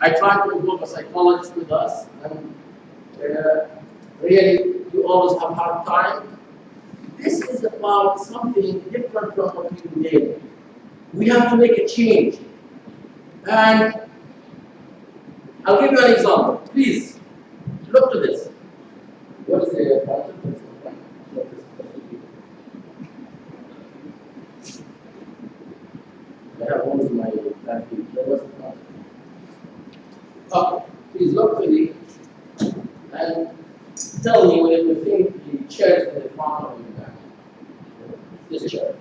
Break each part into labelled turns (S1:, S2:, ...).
S1: I try to involve a psychologist with us, and really, you always have a hard time. This is about something different from what we do daily. We have to make a change. And I'll give you an example. Please, look to this. What is the button? I have one in my family. Okay, please look to the and tell me when you think the chairs in the front or in the back. This chair.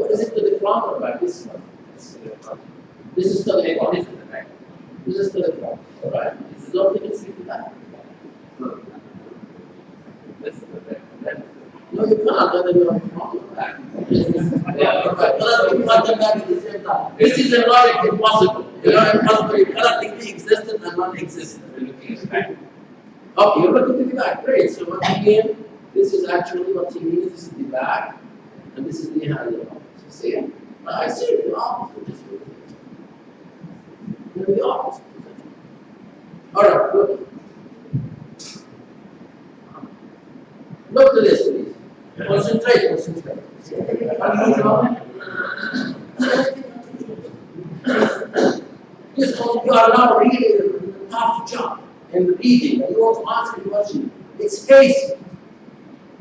S1: Is it to the front or back? This one. This is to the front. This is to the front. This is to the back. This is to the front. All right. This is all you can see to that. This is the back. No, you can't. Whether you're on the front or back. This is a logic impossible. You know, impossible. You cannot think the existent and non-existent. Okay, you're looking to the back. Great. So what you mean? This is actually what you mean. This is the back, and this is the handle. So see it? I see it. The opposite. The opposite. All right. Look. Look to this, please. Concentrate. You are now really tough job in the reading, and you want to answer the question. It's face.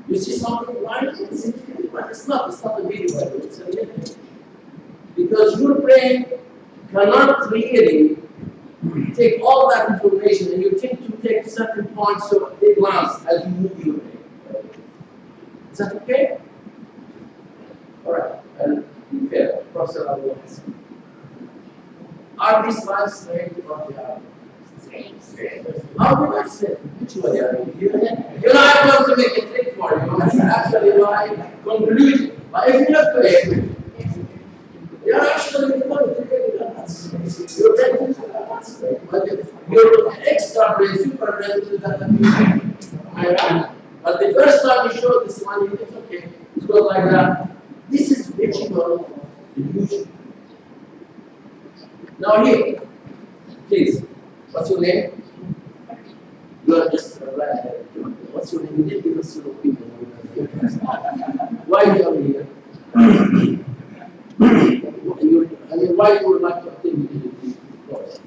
S1: You see something right? It's not a video, it's a little. Because your brain cannot really take all that information and you think to take certain points so at a glance as you move your brain. Is that okay? Alright, and be fair. Professor Abu Hassan. Are these slides straight or they are? How do I say? Which way are you? You know, I want to make a trick for you. That's actually my conclusion. But if you look to it, you're actually going to get it. You're getting it. But your extra brain, super brain, is that. But the first time you show this one, you think, okay, it goes like that. This is visual illusion. Now here, please, what's your name? You are just what's your name? You didn't give us your opinion. Why you are here? Why you would like to attend the course?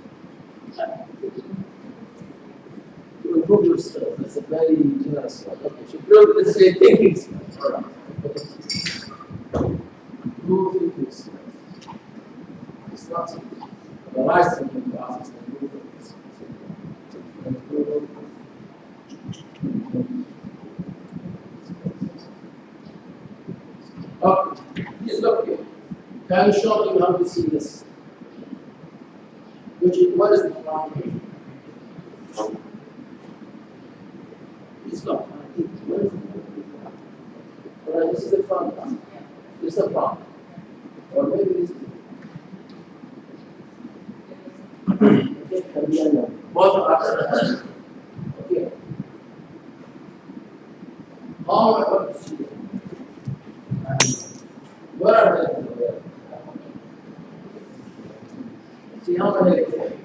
S1: To improve yourself. That's a very generous one. Okay, so build the same things. All right. Improve yourself. It's not the last thinking process. Okay, please look here. Can you show me how to see this? What is the front here? Please look. What is the front? Alright, this is the front. This is the front. Or maybe this is okay, can be another. Both are okay. How am I going to see it? What are they? See how many things?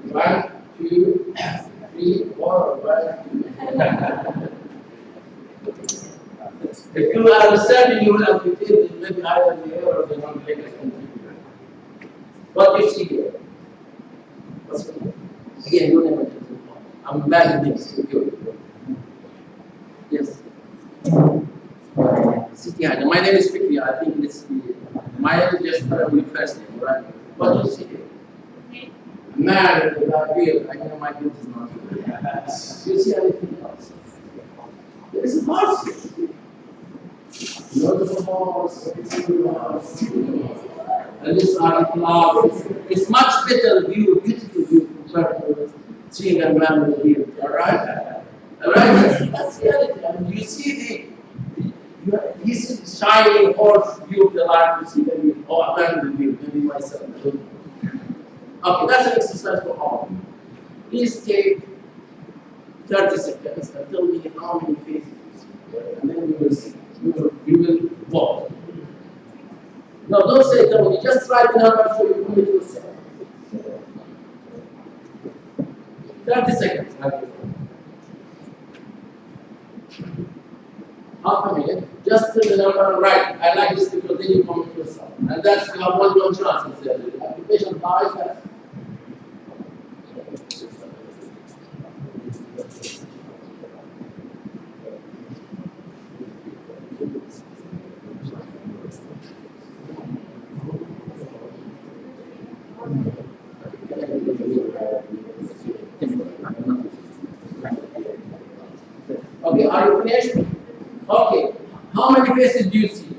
S1: 1, 2, 3, 4, 1, 2. If you are observing, you will amputate maybe either the air or the non-legged contributor. What do you see here? What's it? Again, you never do. I'm bad at this. Yes. My name is Zikri. I think it's my name is just my first name, right? What do you see here? Married, I know my gift is not here. Do you see anything else? There is a horse. Notice the horse, and this are clouds. It's much better view, beautiful view compared to seeing a man with a beard. Alright? Alright? That's the reality. I mean, you see this shining horse view of the light, you see the view. Oh, I'm not in the view, maybe myself. Okay, that's an exercise for all. Please take 30 seconds and tell me how many faces you see. And then we will see. You will walk. No, don't say it only. Just write the number so you commit yourself. 30 seconds. Half a minute. Just tell the number right. I like this because then you commit yourself. And that's you have one more chance instead of the application dies fast. Okay, are you finished? Okay. How many faces do you see?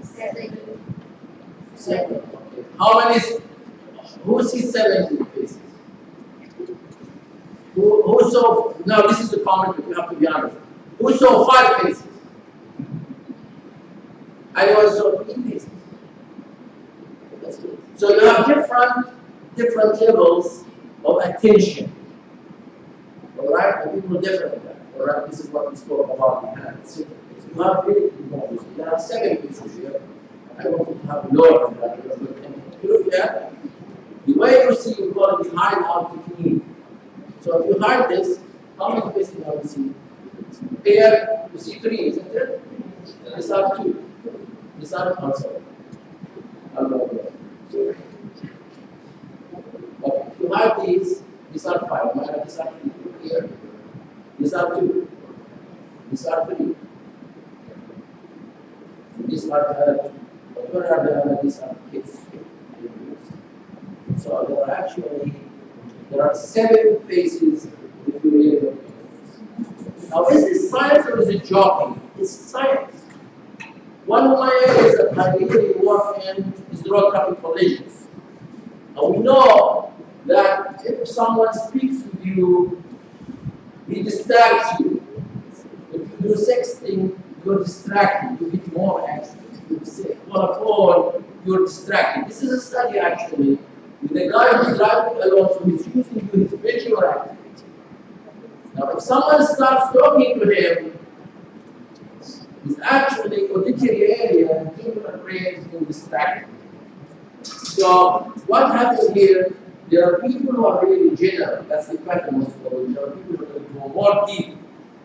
S2: 7.
S1: 7. Okay. How many? Who sees 17 faces? Who saw? Now this is the comment that you have to be honest. Who saw 5 faces? I only saw 3 faces. That's good. So you have different levels of attention. All right, and people are different than that. All right, this is what we spoke about the hands. So you have really you have 7 faces here. I want you to have lower than that. If you look at the way you see, you call it the hide out technique. So if you hide this, how many faces now you see? Here you see 3, isn't it? These are 2. These are also. Okay, if you hide these are 5. These are 3 here. These are 2. These are 3. These are the other 2. But where are the other? These are kids. So there are 7 faces if you really look at it. Now, is this science or is it joking? It's science. One of my areas that I really work in is road traffic collisions. And we know that if someone speaks with you, he distracts you. If you do sexting, you're distracted. You get more accidents. If you say call a phone, you're distracted. This is a study actually. The guy who's driving alone, so he's using his visual activity. Now, if someone starts talking to him, he's actually auditory area and human brain is being distracted. So, what happens here? There are people who are really general. That's the pattern most probably. There are people who go more deep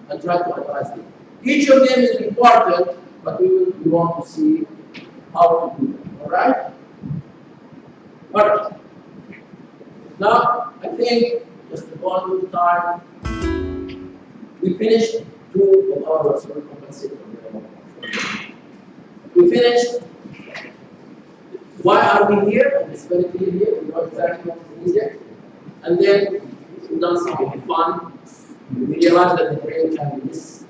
S1: and try to analyze it. Each of them is important, but we want to see how to do it. All right? All right. Now, I think just a bond with time. We finished 2 of our works. We'll compensate for them. We finished. Why are we here? It's very clear here. We know exactly what is needed. And then we've done something fun. We realized that the brain can mislead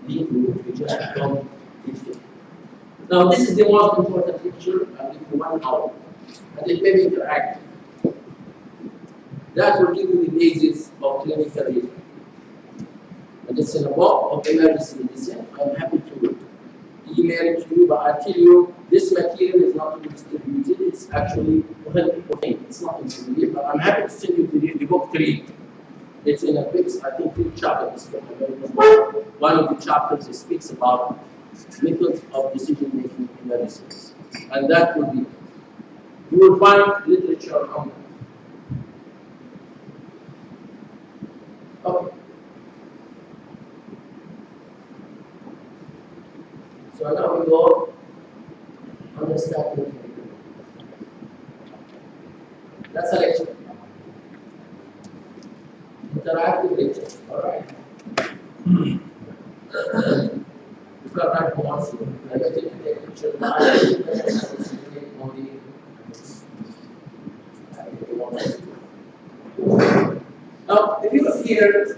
S1: you if you just don't teach it. Now, this is the most important picture. I'll give you 1 hour. And it may be interactive. That will give you the basis of clinical reasoning. And it's in a book of emergency medicine. I'm happy to email it to you, but I tell you, this material is not to be distributed. It's actually to help people think. It's not intermediate, but I'm happy to send you the book 3. It's in a big, I think, 3 chapters. One of the chapters it speaks about methods of decision making in medicine. And that will be, you will find literature on that. Okay. So now we go understanding. That's a lecture. Interactive lecture. All right. You've got that once. I get to take a lecture. Now, if you look here,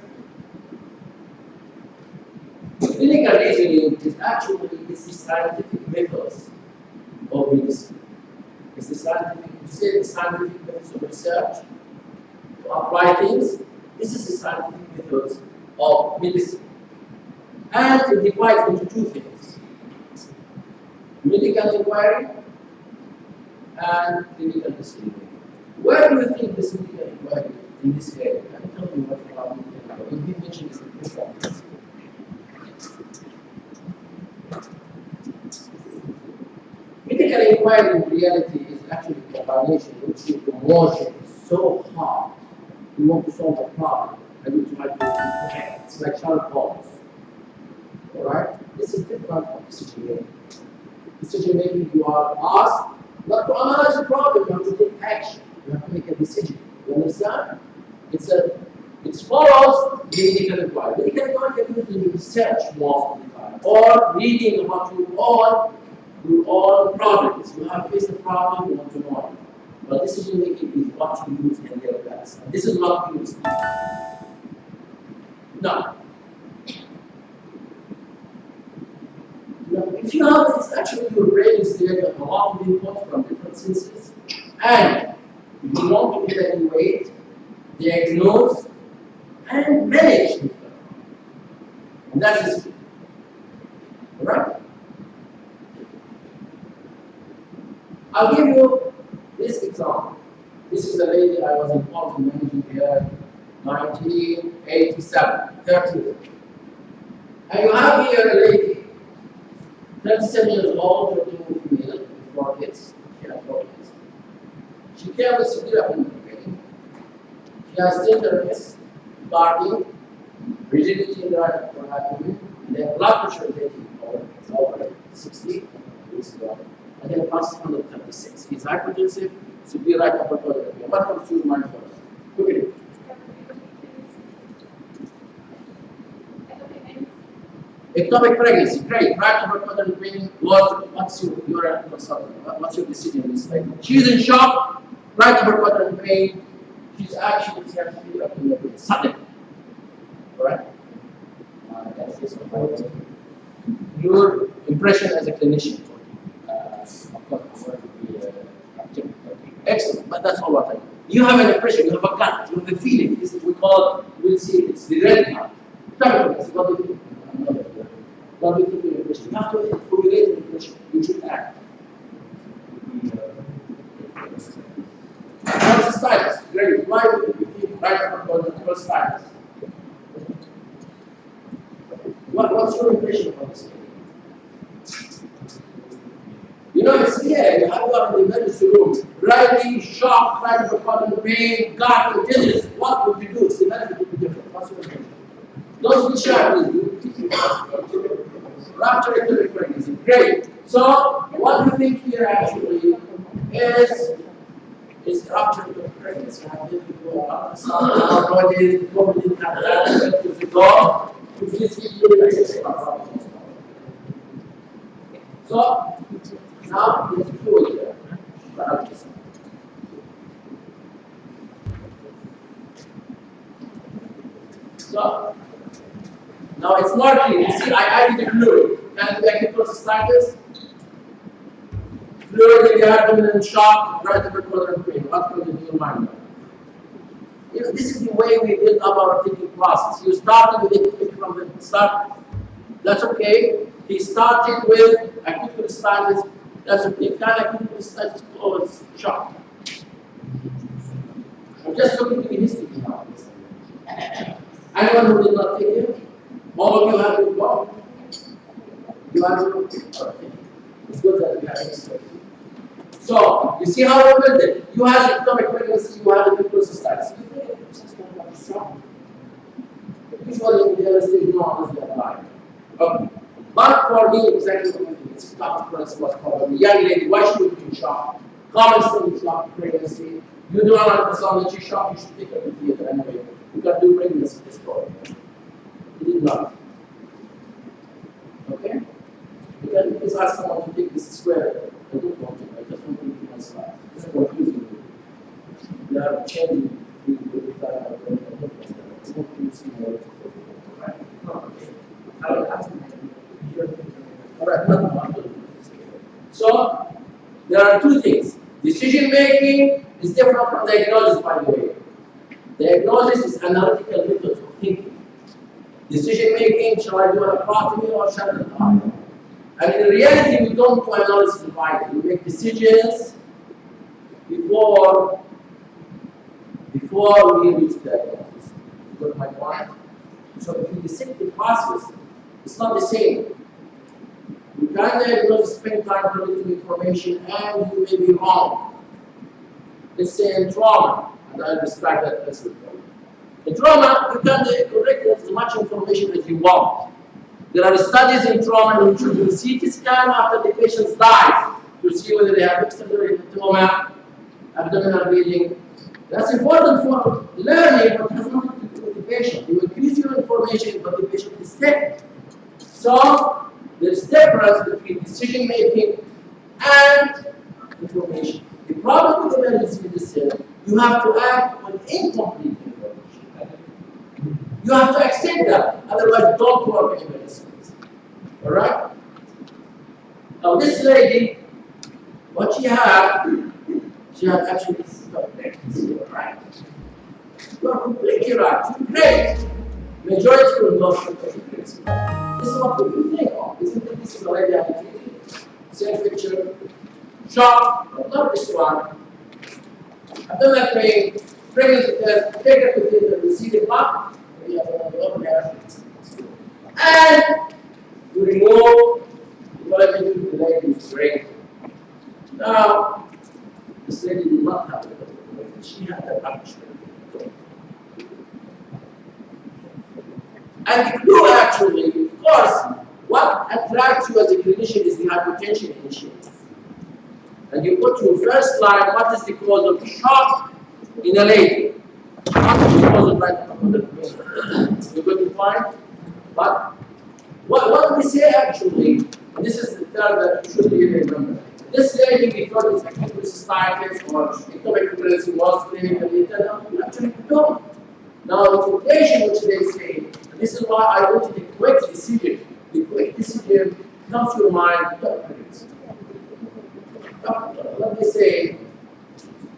S1: clinical reasoning is actually the scientific methods of medicine. It's the scientific methods of research to apply things. This is the scientific methods of medicine. And it divides into 2 things: medical inquiry and clinical decision. Where do you think this medical inquiry in this area? Can you tell me what about medical inquiry? You did mention this before. Medical inquiry in reality is actually a combination which your emotion is so hard. You want to solve a problem and you try to connect. It's like Sherlock Holmes. Alright? This is different from decision making. Decision making, you are asked not to analyze the problem, you have to take action. You have to make a decision. You understand? It follows the medical inquiry. Medical inquiry can be research most of the time, or reading about your own problems. You have faced a problem, you want to know it. But decision making is what you use in their class. And this is what you use. Now, if you have this, actually your brain is there, a lot of input from different senses, and you want to evaluate, diagnose, and manage it. And that's it. Alright? I'll give you this example. This is a lady I was involved in managing here in 1987, 30 years. And you have here a lady, 37 years old, 13 female, with 4 kids. She has 4 kids. She came with severe pain. She has tenderness, barking, rigidity in the right abdomen, and then blood pressure is 80 over 60 weeks ago, and then plus 136. He's hypertensive, severe right upper quadrant. What comes to your mind first? Quickly. Ectopic pregnancy, great. Right upper quadrant pain. What's your consultant? What's your decision? It's like she's in shock, right upper quadrant pain. She's actually sudden. Correct? Your impression as a clinician. Of course, excellent, but that's all what I do. You have an impression, you have a gut, you have a feeling. This is we call it, we'll see it's the red gut. What do you think? What do you think of your impression? You have to formulate an impression, you should act. What's the stylus? Great. Why do you think right upper quadrant stylus? What's your impression of this? You know, it's here. You have got in the emergency room, writing, shock, right upper quadrant pain, gut, intelligence. What would you do? It's the medical would be different. What's your impression? Don't be shy, please. Rupture ectopic pregnancy. Great. So, what we think here actually is rupture ectopic pregnancy. How did you go up? What didn't have that? Because the dog. So, now there's fluid here. So, now it's not clean. You see, I added the fluid. Can the acute cystitis? Fluid in the abdomen, shock, right upper quadrant pain. What comes into your mind? You know, this is the way we build up our thinking process. You started with it from the start. That's okay. He started with acute cystitis. That's okay. Can acute cystitis cause shock? I'm just looking at the history now. Anyone who did not take it? All of you have to go. You have to. Okay. It's good that we have history. So, you see how we built it? You have ectopic pregnancy, you have acute cystitis. Usually, there is still no as they apply. Okay. But for me, exactly what I think. It's tough for us what's called the young lady. Why should you be in shock? Common thing is shock pregnancy. You do not understand that you're shocked, you should take her to the theater anyway. You can do pregnancy this story. He did not. Okay? You can please ask someone to take this square. I don't want to. I just want to do my slide. It's confusing me. They are changing the time. It's confusing me. Alright, so there are two things. Decision making is different from diagnosis, by the way. Diagnosis is analytical methods of thinking. Decision making, shall I do an approximate or shall I not? And in reality, we don't do analysis of either. We make decisions before we reach diagnosis. You got my point? So if you dissect the process, it's not the same. We can diagnose, spend time collecting information, and you may be wrong. Let's say in trauma, and I'll describe that as well. In trauma, you can collect as much information as you want. There are studies in trauma which you do CT scan after the patient dies to see whether they have external trauma, abdominal bleeding. That's important for learning, but has nothing to do with the patient. You increase your information, but the patient is dead. So there's difference between decision making and information. The problem with emergency medicine, you have to act on incomplete information. You have to accept that, otherwise don't work in medicine. Alright? Now this lady, what she had actually this is not pregnancy, right? You are completely right, she's great. Majority will not show pregnancy. This is what we think of. Isn't it? This is already identified. Same picture. Shock, but not this one. Abdominal pain, pregnancy test, take her to the receiving part. We have another open here. And you remove the vitamin to the lady's brain. Now, this lady did not have it. She had a rupture. And the clue actually, of course, what attracts you as a clinician is the hypertension initially. And you put your first line, what is the cause of shock in a lady? What is the cause of like you're going to find? But what we say actually, and this is the term that you should really remember. This lady, we thought it's acute cystitis or ectopic pregnancy was clinically internal. We actually don't. Now, the patient, which they say, and this is why I wanted a quick decision. The quick decision comes to your mind, pregnancy. Let me say,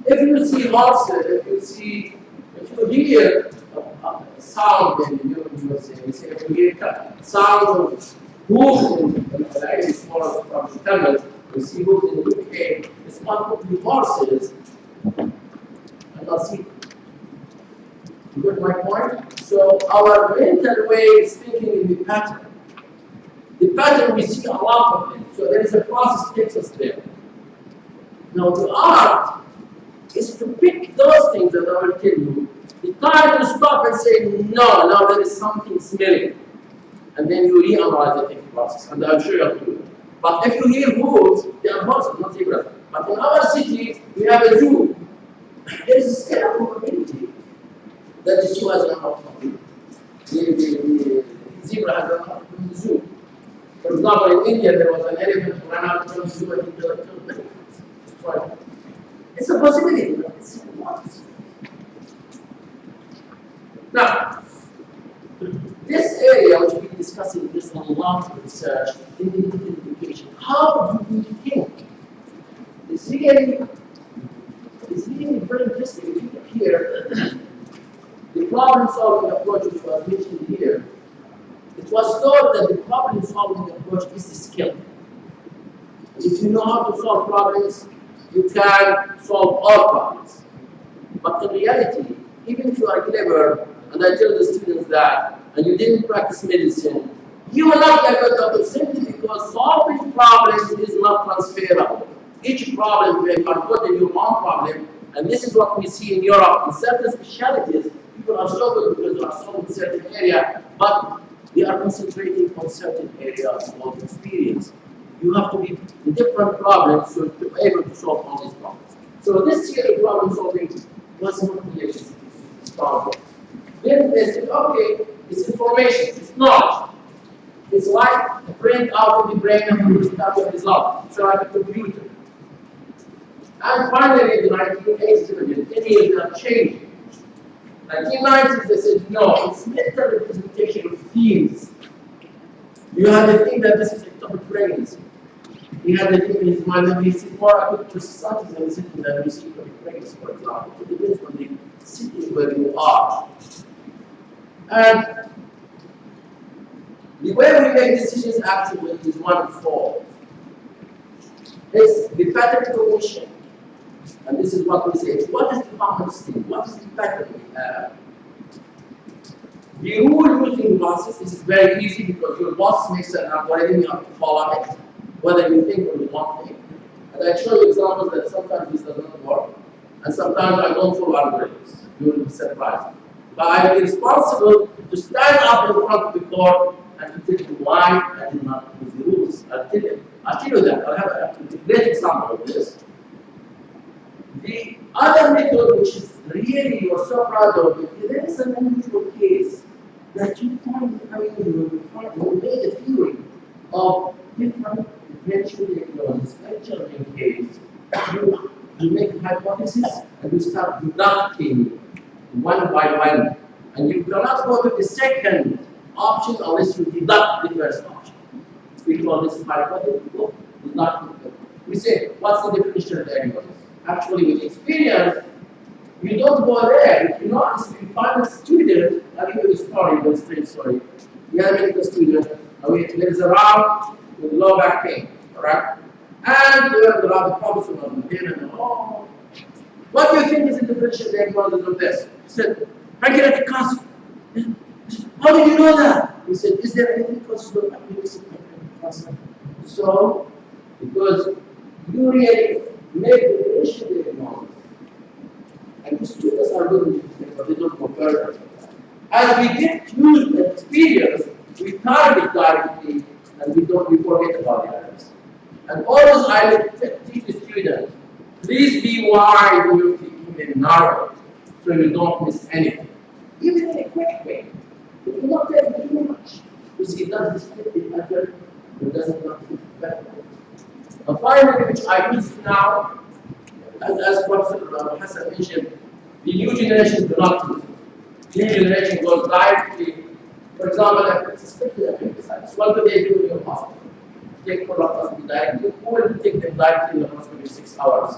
S1: if you see horses, if you hear sound in USA, if you hear sound of hooves in the Irish forest from the tunnels, you see hooves in the UK, it's not only horses, and not see. You got my point? So our mental way is thinking in the pattern. The pattern we see a lot of it, so there is a process that takes us there. Now the art is to pick those things that I will tell you. The time to stop and say, no, now there is something smelling. And then you reanalyze the thinking process, and I'll show you how to do it. But if you hear wolves, they are horses, not zebras. But in our city, we have a zoo. There is a scale of probability that the zoo has an outcome. The zebra has an outcome in the zoo. For example, in India, there was an elephant who ran out from the zoo and killed it. It's a possibility, but it's not. Now, this area which we've been discussing, there's a lot of research in the identification. How do we think? It's really very interesting. If you look here, the problem-solving approach which was mentioned here, it was thought that the problem-solving approach is the skill. If you know how to solve problems, you can solve all problems. But in reality, even if you are clever, and I tell the students that, and you didn't practice medicine, you will not get a doctor simply because solving problems is not transferable. Each problem, when you are put in your own problem, and this is what we see in Europe, in certain specialties, people are so good because they are solving certain area, but they are concentrating on certain areas of experience. You have to be in different problems to be able to solve all these problems. So this theory of problem solving was not related to this problem. Then they said, okay, it's information, it's knowledge. It's like a print out of the brain and you start the result. It's like a computer. And finally, in the 1980s, 10 years have changed. 1990s, they said, no, it's mental representation of themes. You had to think that this is ectopic pregnancy. He had to think in his mind that he sees more acute prostatitis than sitting than you see ectopic pregnancy, for example. It depends on the city where you are. And the way we make decisions actually is one-fold. It's the pattern recognition. And this is what we say. What is the common thing? What is the pattern we have? The rule using process, this is very easy because your boss makes an algorithm, you have to follow it. whether you think or you don't think. And I show you examples that sometimes this does not work, and sometimes I don't follow algorithms. You will be surprised. But I am responsible to stand up in front of the court and to tell you why I did not use the rules. I'll tell you that. I'll have a great example of this. The other method, which is really you're so proud of it, there is an unusual case that you find, you made a theory of different differential diagnosis. Actually, in case you make a hypothesis and you start deducting one by one, and you cannot go to the second option unless you deduct the first option. We call this hypothetical deductive. We say, what's the definition of diagnosis? Actually, with experience, you don't go there. If you notice, if you find a student, I'll give you a story, one strange story. You have a medical student, there is a round with low back pain, alright? And you have a lot of problems on the pain and oh, what do you think is the differential diagnosis of this? He said, pancreatic cancer. How did you know that? He said, is there anything possible appendix of pancreatic cancer? So, because you really make the differential diagnosis, and the students are doing this, but they don't go further. As we get used to experience, we target directly, and we forget about the others. And always I teach the students, please be wide when you're thinking in narrow, so you don't miss anything. Even in a quick way. If you not tell too much, you see, it doesn't fit the pattern, it doesn't not fit the pattern. And finally, which I use now, as Prof. Hassan mentioned, the new generation do not use it. New generation goes directly, for example, I suspected appendicitis. What do they do in your hospital? Take colonoscopy directly, or take them directly in the hospital in 6 hours.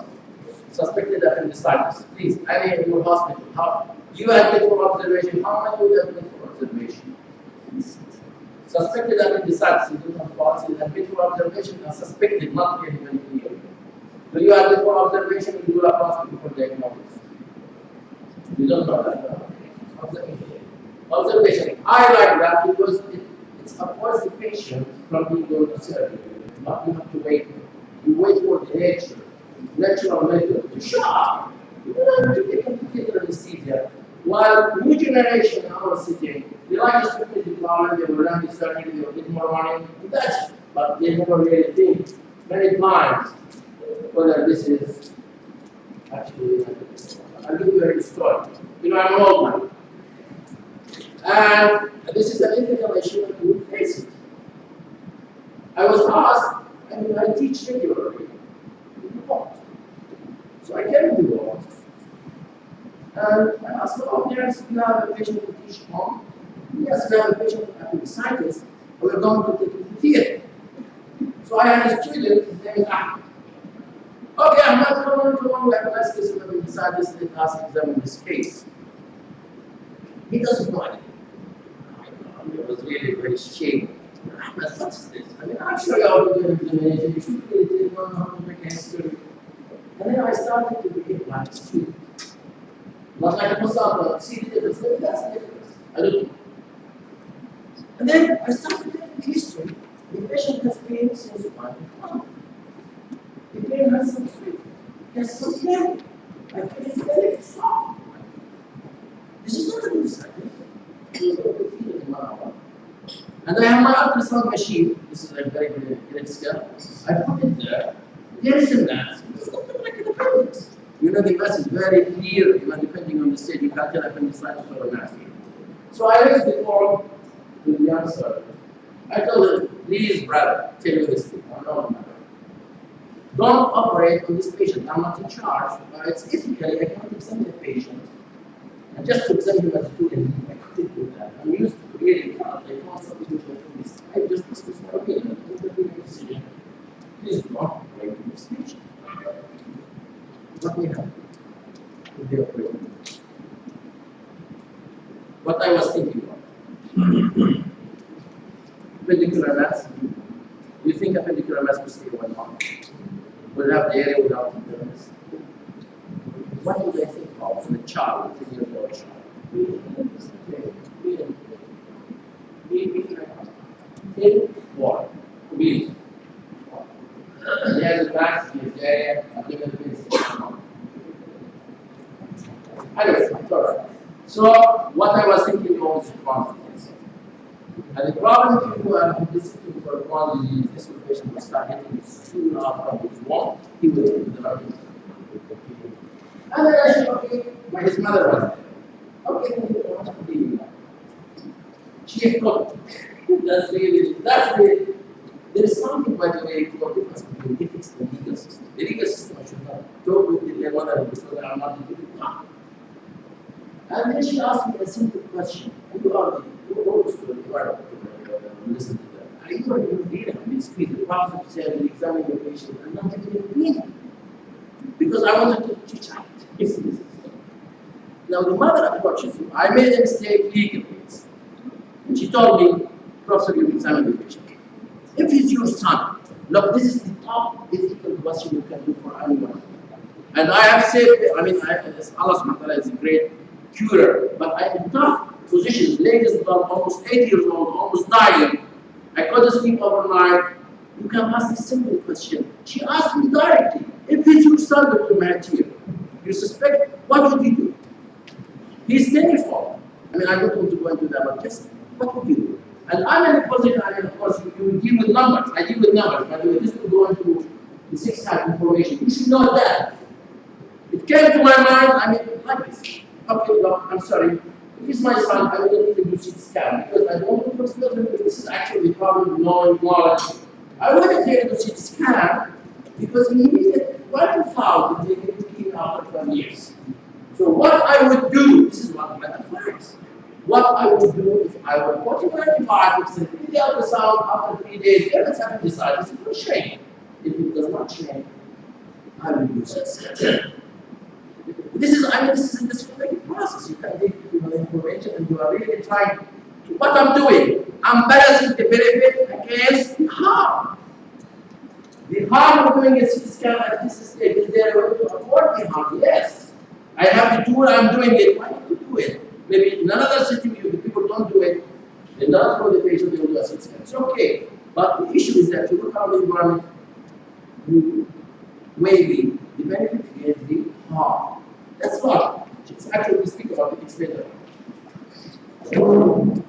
S1: Suspected appendicitis. Please, any in your hospital, how you admit for observation, how many would admit for observation? Suspected appendicitis, you do not policy, admit for observation and suspected, not very clear. Do you admit for observation and do laparoscopy for diagnosis? You don't know that. Observation. I like that because it avoids the patient from being going to surgery. Not you have to wait. You wait for the natural method to show up. You don't have to take complicated anesthesia. While new generation in our city, they like to strictly decline, they will run the surgery, they will get more money, and that's, but they never really think many times whether this is actually. I'll give you a story. You know, I'm an old man. And this is an ethical issue that we face it. I was asked, I teach regularly. So I came to work. And I asked, oh, yes, we have a patient who teach home. Yes, we have a patient with appendicitis. We're going to take it to theater. So I had a student, his name is Ahmed. Okay, I'm not going to one, we have a nice case of appendicitis, let us examine this case. He doesn't know anything. It was really very shaming. Ahmed, what's this? I mean, I'm sure you all do an examination, you should really know how to make a history. And then I started to behave like a student. Not like a Muslim, see the difference, that's the difference. I don't know. And then I started taking history. The patient has pain since 1 month. The pain has some sweet. He has some pain. I feel very soft. This is not a good sign. And I have my ultrasound machine. This is a very great scale. I put it there. There is a mass. It's not like an appendix. You know, the mass is very clear, depending on the stage, you can't tell appendicitis or a mass. So I raised the form with the answer. I told him, please, brother, tell you this thing. No. Don't operate on this patient. I'm not in charge, but it's ethically, I can't examine the patient. And just to examine him as a student, I couldn't do that. I'm used to really can't. I want something to do this. I just discussed my opinion. I don't make a decision. Please don't operate on this patient. What may happen if they operate on this? What I was thinking of. Appendicular mass. You think appendicular mass will stay 1 month? Will have the area without the mass? What do they think of in a child, a 10-year-old child? Take what? Please. He has a back, he has area, abdominal face. Anyway, sorry. So, what I was thinking of is quantities. And the problem if you are disciplined for quantity is this patient will start getting soon after his walk, he will get the right. And then I said, okay, his mother was there. Okay, then you don't have to be she had got that's really, there is something by the way for difference between ethics and legal system. The legal system should not talk with the mother because they are not the people. And then she asked me a simple question. You are the old story, you are listen to that. Are you going to read it? It's the Prophet said, you examine your patient and not taking it read. Because I wanted to teach her. Now the mother approaches you. I made a mistake legally. And she told me, Professor, you examine the patient. If it's your son, look, this is the top ethical question you can do for anyone. And I have said, I mean, Allah subhanahu wa ta'ala is a great curer, but I have tough positions, ladies that are almost 8 years old, almost dying. I couldn't sleep overnight. You can ask this simple question. She asked me directly, if it's your son, Dr. Mahathir, you suspect, what would you do? He's 10 years old. I mean, I don't want to go into that, but just what would you do? And I'm in a position, I mean, of course, you deal with numbers. I deal with numbers. By the way, this will go into the 6 type information. You should know that. It came to my mind, I mean, like this. Okay, look, I'm sorry. If it's my son, I will not even do CT scan because I don't want to expose him. This is actually the problem of knowing knowledge. I wouldn't take him to CT scan because he needed one foul to take him to keep after 12 years. So what I would do, this is what my advice. What I would do is I would put him 95%, read the ultrasound after 3 days, get a appendicitis, it will change. If it does not change, I will use it. This is a discriminating process. You can take information and you are really trying to what I'm doing. I'm balancing the benefit against the harm. The harm of doing a CT scan at this stage is there a way to avoid the harm? Yes. I have the tool, I'm doing it. Why not to do it? Maybe in another setting, the people don't do it. They don't for the patient, they will do a CT scan. It's okay. But the issue is that you look how the environment, you weigh the benefit against the harm. That's not. It's actually we speak about it later.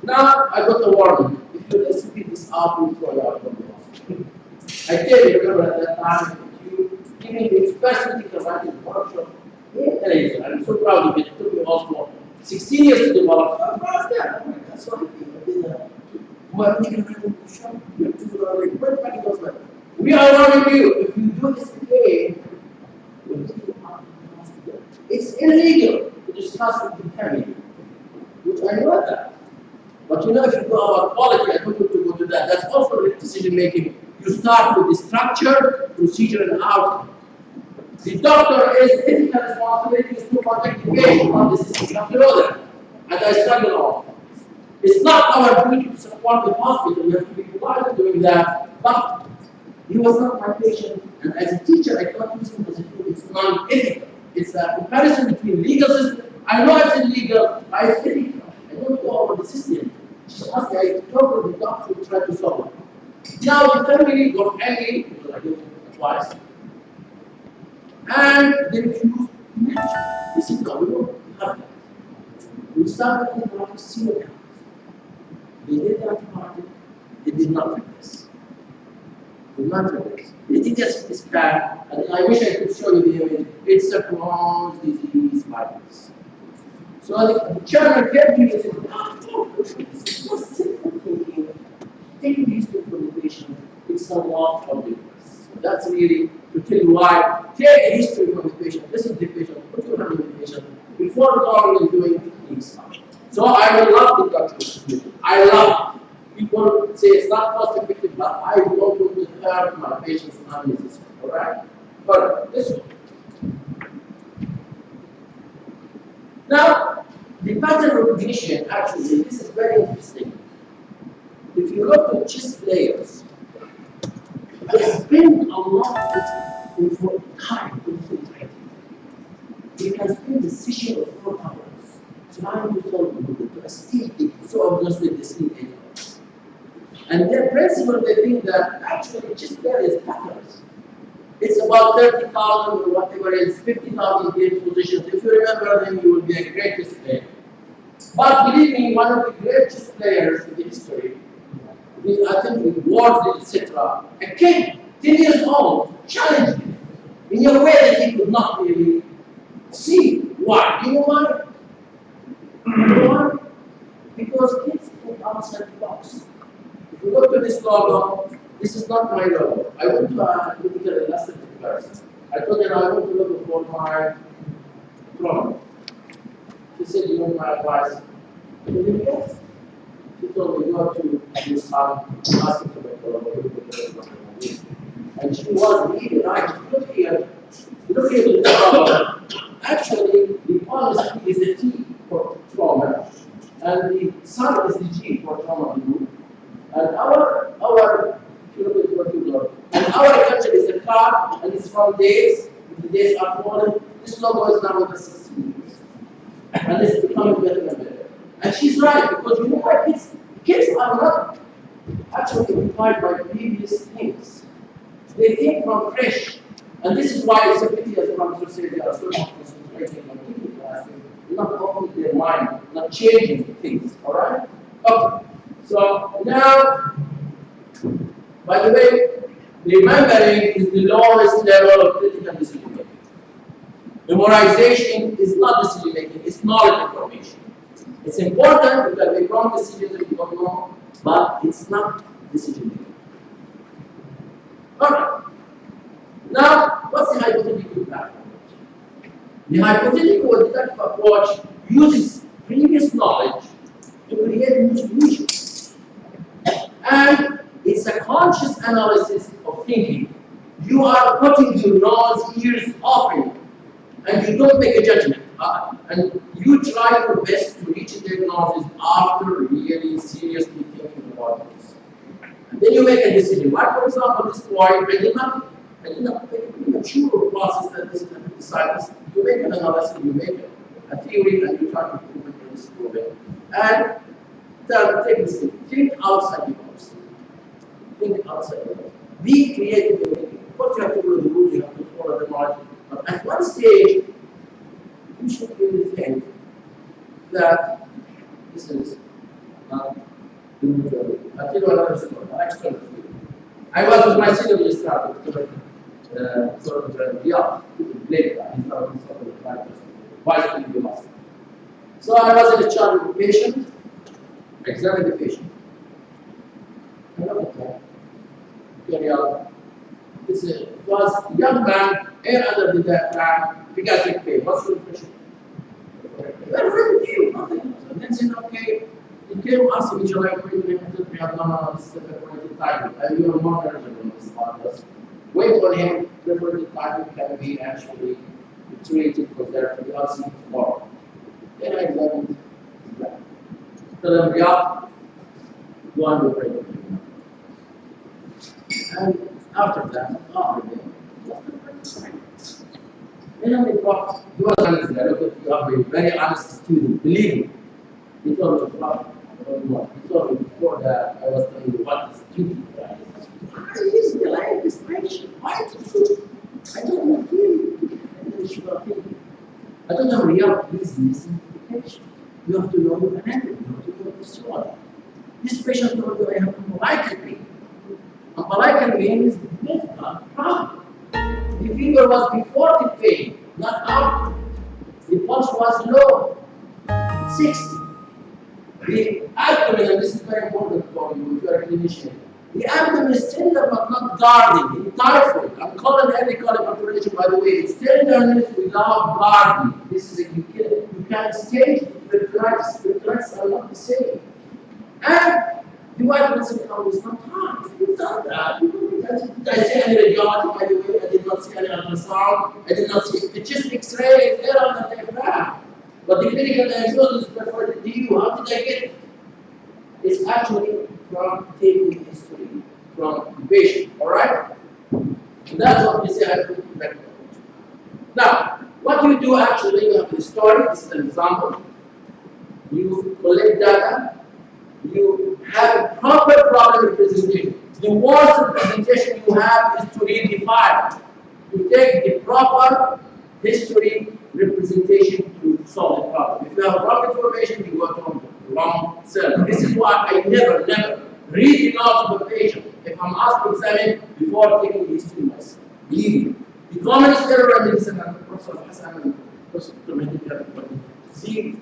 S1: Now I got a warning. If you let's repeat this out, we'll throw you out of the hospital. I tell you, remember at that time, you giving the express critical writing workshop in Malaysia. I'm so proud of it. It took me also 16 years to develop. I'm proud of that. That's what I did. We are warning you. If you do this again, we'll take you out. It's illegal to discuss with the family, which I know that. But you know, if you go about quality, I don't want to go to that. That's also decision making. You start with the structure, procedure, and outcome. The doctor is ethical responsibility is to protect the patient, not the system. You have to know that. And I struggle on. It's not our duty to support the hospital. We have to be polite doing that. But he was not my patient, and as a teacher, I thought using as a tool is non-ethical. It's a comparison between legal system. I know it's illegal, I think I don't go over the system. She asked me, I talked to the doctor to try to solve it. Now the family got angry, because I did it twice, and they refused to match. They said, no, we don't have that. We started with the doctor's senior accounts. They did that part, they did not replace. They did not replace. They did just this bad, and I wish I could show you the image. It's a Crohn's disease virus. So the chairman came to me and said, oh, this is so simple thinking. Taking the history from the patient, it's a lot of difference. So that's really to tell you why. Take the history from the patient, listen to the patient, put your hand in the patient, before going and doing things. So I will love the doctor. I love it. People say it's not cost effective, but I don't want to hurt my patients unnecessarily. Alright? But this one. Now, the pattern recognition, actually, this is very interesting. If you look at chess players, they spend a lot of time concentrating. You can spend a session of 4 hours trying to solve a problem to a steam thing, so obviously the steam angles. And their principle, they think that actually chess player is patterns. It's about 30,000 or whatever it is, 50,000 game positions. If you remember them, you will be a great player. But believe me, one of the greatest players in the history, I think with world, etc., a kid, 10 years old, challenged him in a way that he could not really see. Why? You know why? You know why? Because kids think outside the box. If you look to this logo, this is not my logo. I went to a critical illustrative class. I told them I want to look for my Prof. She said, you want my advice? I told him, yes. She told me, you have to do some asking to make a logo. And she was really right. Look here to the logo. Actually, the policy is the T for trauma, and the sun is the G for trauma group. And our culture is a car, and it's from days. The days are falling. This logo is now over 16 years, and it's becoming better and better. And she's right, because you know what? Kids are not actually inspired by previous things. They think from fresh, and this is why it's a pity, as Professor said, they are so much concentrating on thinking classes, not opening their mind, not changing things. All right? Okay. So now, by the way, remembering is the lowest level of critical decision making. Memorization is not decision making, it's knowledge information. It's important because make wrong decisions if you don't know, but it's not decision making. Alright. Now, what's the hypothetical approach? The hypothetical or deductive approach uses previous knowledge to create new solutions. And it's a conscious analysis of thinking. You are putting your nose, ears open, and you don't make a judgment. And you try your best to reach a diagnosis after really seriously thinking about this. And then you make a decision. Like, for example, this boy, I did not make a premature process that this is a decide. You make an analysis, you make a theory, and you try to prove it and disprove it. And take this thing. Think outside the box. Think outside the box. Be creative in thinking. Of course, you have to follow the rules, you have to follow the margin. But at one stage, you should really think that this is not the majority. I'll tell you another story, an external story. I was with my senior registrar, sort of Riyadh, late guy, he's not sort of the practice, vice president master. So I was in charge of the patient, examining the patient. I looked at that. Riyadh. It was a young man, air under the diaphragm, pediatric pain. What's your patient? Very few, nothing. So then said, okay. He came asking me, shall I put him in? We have no, this is a perforated time. And we were more knowledgeable on this part. Wait for him, perforated time can be actually treated for therapy. I'll see you tomorrow. Then I examined his back. So then we are going to break it. And after that, then I thought, he was honest there, okay, you are a very honest student, believe me. He told me, Prof, he told me before that I was telling you what is duty. I used to like this patient. Why is it? I don't know, I don't know, Riyadh, please listen to the patient. You have to know your anatomy, you have to know the story. This patient told me I have a Malacca pain. A Malacca pain is the problem. The fever was before the pain, not after. The pulse was low, 60. The abdomen, and this is very important for you if you are a clinician, the abdomen is tender but not guarding. In typhoid, I'm calling every calculation, by the way, it's tenderness without guarding. This is a you can't stage the threats are not the same. And the white person is not hard. It's not that. Did I see any radiology, by the way? I did not see any ultrasound. I did not see the chest X-ray is there on the diaphragm. But the clinical diagnosis referred to you. How did I get it? It's actually from taking history from the patient. Alright? And that's what we say I put in back. Now, what do you do actually? You have the story, this is an example. You collect data. You have a proper problem representation. The worst representation you have is to read the file. You take the proper history representation to solve the problem. If you have wrong information, you go to the wrong cell. This is why I never read the notes of the patient if I'm asked to examine before taking the history myself. Believe me. The commonest error in medicine, and Prof. Hassan and Prof. The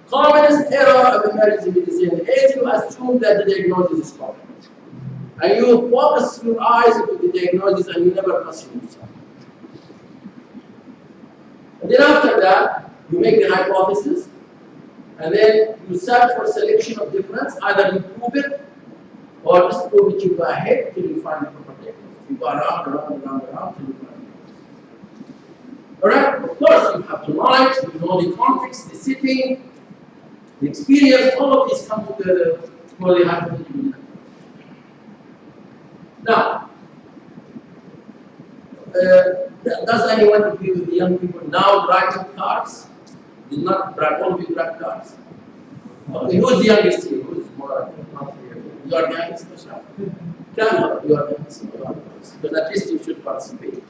S1: commonest error of emergency medicine is you assume that the diagnosis is correct. And you focus your eyes into the diagnosis and you never question yourself. And then after that, you make the hypothesis, and then you search for selection of difference. Either you prove it, or just prove it, you go ahead till you find the proper diagnosis. You go around till you find it. Alright? Of course, you have the knowledge, you know the context, the setting, the experience, all of these come together for the hypothesis. Now, does anyone agree with the young people now writing cards? Did not write, all of you write cards? Okay, who's the youngest here? Who's more? You are the youngest person? You are the youngest, because at least you should participate.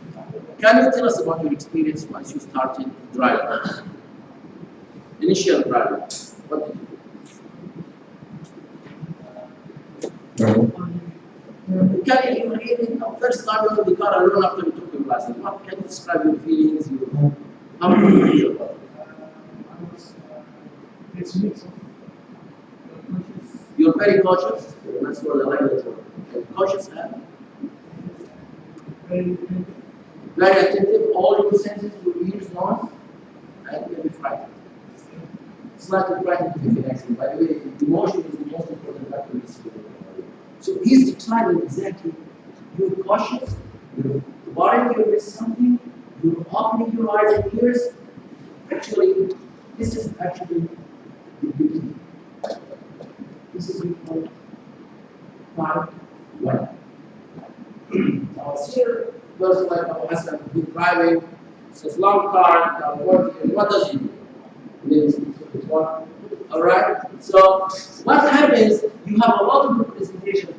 S1: Can you tell us about your experience once you started driving? Initial driving. What did you do? Can you really, first time you have the car alone after you took your license, what can you describe your feelings? How do you feel about it?
S2: It's a mix of
S1: You're very cautious. That's what the language word. Cautious and very attentive. All your senses, your ears, nose, and you'll be frightened. It's not the frightened to be accident. By the way, emotion is the most important factor in this field. So he's describing exactly. You're cautious. You're worried you miss something. You're opening your eyes and ears. Actually, this is actually the beginning. This is called part 1. Now, here, those like Abu Hassan have been driving, says long car, now what does he do? Alright? So, what happens, you have a lot of representation,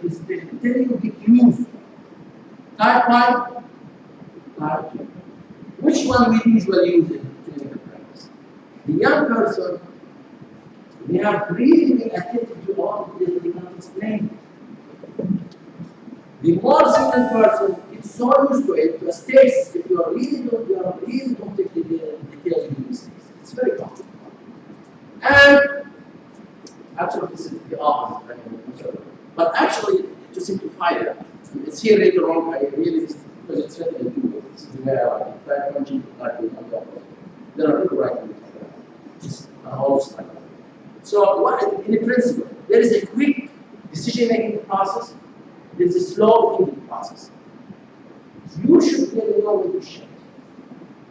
S1: telling you the cues. Type 1, type 2. Which one we usually use in clinical practice? The young person, they are really being attentive to all of this, they cannot explain. The more seasoned person, it's so used to it, to a stage, if you are really don't take the details of these things. It's very complicated. And actually, this is the opposite. But actually, to simplify that, it's here later on. I really, because it's written in Google, this is the way I like it. Try punching the card on top of it. There are people writing it. It's a whole style. So, in principle, there is a quick decision-making process. There is a slow thinking process. You should really know when to shift.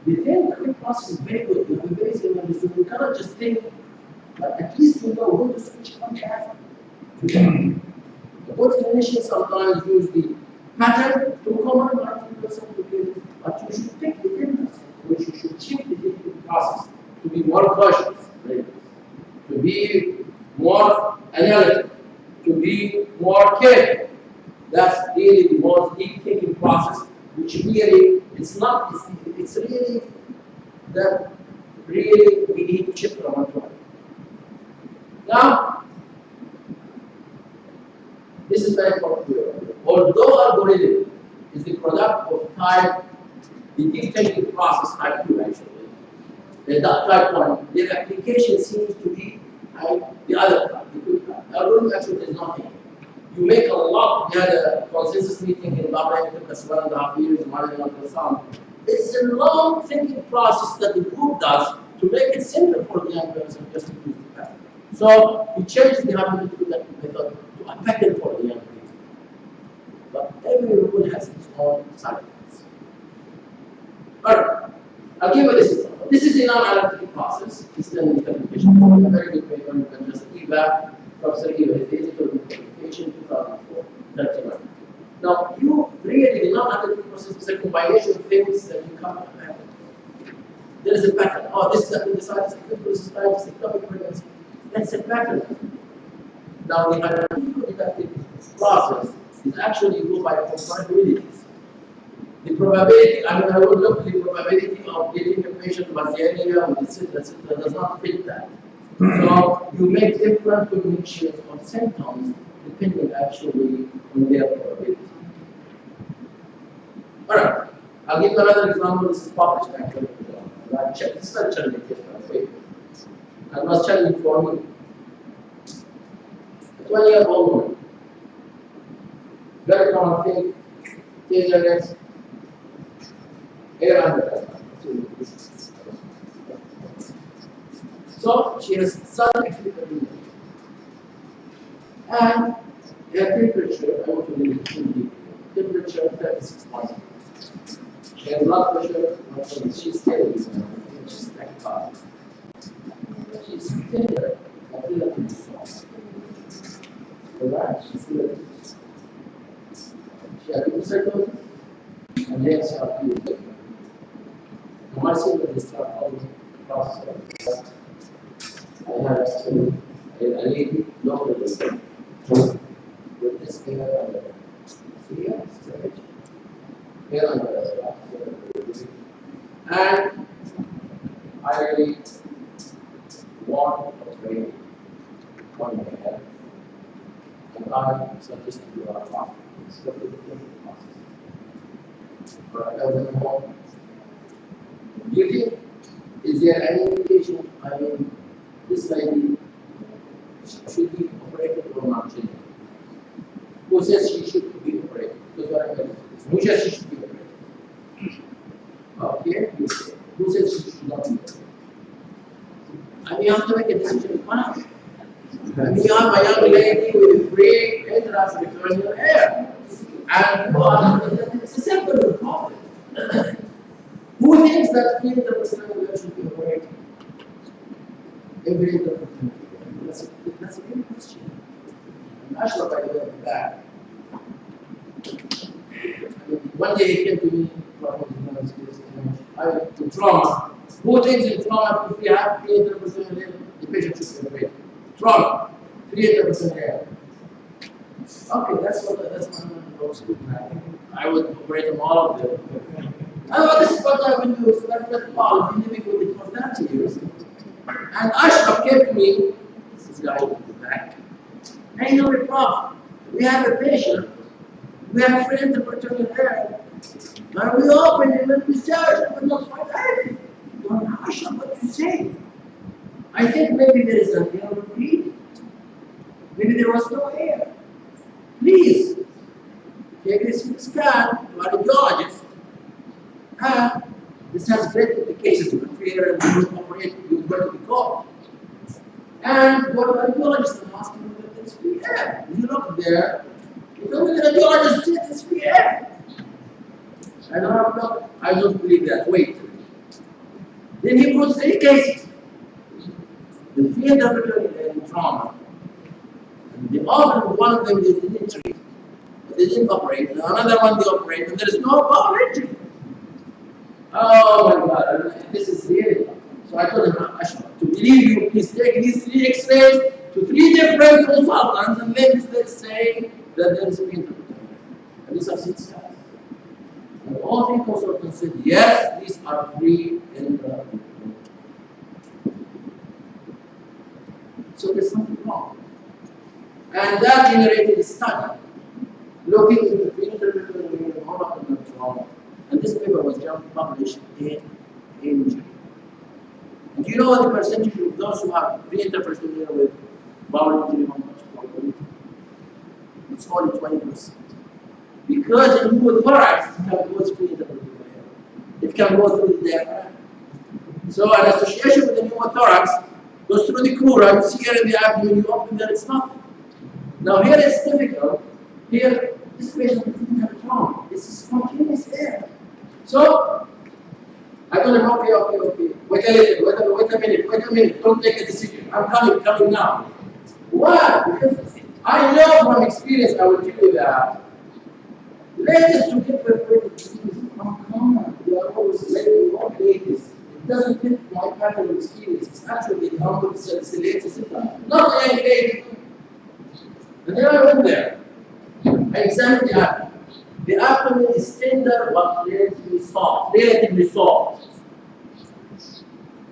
S1: The quick process is very good. You have a very similar system. You cannot just think, but at least you know when to switch from path to down. The good clinicians sometimes use the pattern to command 90% of it, but you should take the difference, which you should change the thinking process to be more cautious, to be more analytic, to be more careful. That's really the most deep thinking process, which really, it's really that really we need to shift from one to another. Now, this is very important. Although algorithm is the product of type, the deep thinking process type 2 actually, the type 1, their application seems to be the other type, the quick type. Algorithm actually does nothing. You make a lot, we had a consensus meeting in Bahrain, it took us 1.5 years, it's a long thinking process that the group does to make it simple for the young person just to use the pattern. So we changed the hypothetical method to a pattern for the young people. But every rule has its own side effects. Alright, I'll give you this example. This is a non-analytical process. This is an interpretation. A very good paper, you can just evaluate. Professor Ayer, digital interpretation 2004, 31. Now, you really, the non-analytical process is a combination of things that you come up with. There is a pattern. Oh, this is a appendicitis, this is ectopic pregnancy. That's a pattern. Now, the analytical deductive process is actually ruled by comparabilities. The probability, I mean, I would look at the probability of getting a patient with area, with etc., does not fit that. So you make different combinations of symptoms depending actually on their probability. Alright, I'll give you another example. This is published actually. This is not challenging different way. I was challenging for me. A 20-year-old woman. Very common thing, teenagers, hair under. So she has sudden acute and her temperature, I want to leave it in deep. Temperature 36.0. She has blood pressure, she's stable, she's like high. She's tender, but relatively soft. Alright, she's relatively soft. She has leukocytosis, and then she has PhD. I see that they start all the process. I have actually a lady longer than that. With this hair under. See here, straight. Hair under as well. And I want to train on my head. And I suggest to do our part. It's a different process. But I don't know. Do you think, is there any indication, I mean, this lady should be operated or not? Who says she should be operated? Because what I'm going to say is, who says she should be operated? Okay, you say. Who says she should not be operated? I mean, you have to make a decision now. I mean, you have a young lady with great interest in your hair. And it's a simple problem. Who thinks that 300% should be operated? Every interpretation. That's a good question. I'm not sure if I go back. One day he came to me from trauma. Who thinks in trauma if we have 300% hair, the patient should be operated? Trauma, 300% hair. Okay, that's one goes good. I would operate them all of them. This is what I will do. So that's Paul. I've been living with it for 30 years. And Ashraf came to me. This is guy in the back. Hey, no, Prof. We have a patient. We have 300% hair. And we open it and we search, but not find anything. Ashraf, what do you say? I think maybe there is a hair bleed. Maybe there was no hair. Please, take a scan to a radiologist. And this has great implications to the fear and you operate, you're going to be caught. And what the radiologist is asking you that it's free air. You look there, you know the radiologist says it's free air. I don't believe that. Wait. Then he puts 3 cases. The field of trauma. And the other one of them they didn't treat. But they didn't operate. And another one they operate, and there is no bowel injury. Oh my God, this is really. So I told him, Ashraf, to believe you, please take these 3 X-rays to 3 different consultants and let's say that there is a interpretation. And these are 6 scans. And all 3 consultants said, yes, these are 3 interpretations. So there's something wrong. And that generated a study looking into the interpretation of trauma. And this paper was just published in June. And do you know what the percentage of those who have reinterpreted with bowel injury how much probability? It's only 20%. Because in pneumothorax, it can go through the it can go through the diaphragm. So an association with the pneumothorax goes through the crura, you see here in the abdomen, you open there, it's nothing. Now here it's typical. Here, this patient didn't have trauma. This is spontaneous air. So, I told him, okay. Wait a minute, don't take a decision. I'm coming now. Why? Because I know from experience, I will tell you that latest to get perforated disease are common. They are always very long ladies. It doesn't fit my pattern of experience. It's actually the number of cells, the latest time. Not a young lady. And then I went there. I examined the abdomen. The abdomen is tender but relatively soft. Relatively soft.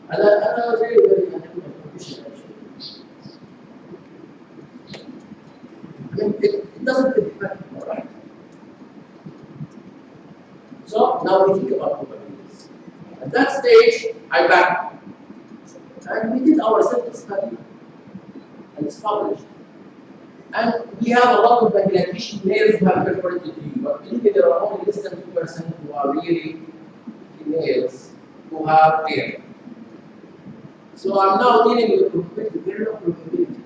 S1: And I was very, very proficient actually. It doesn't fit practical, right? So now we think about probabilities. At that stage, I back. And we did our simple study. And it's published. And we have a lot of Bangladeshi males who have perforated U, but believe me, there are only less than 2% who are really females who have hair. So I'm now dealing with the probability, very low probability.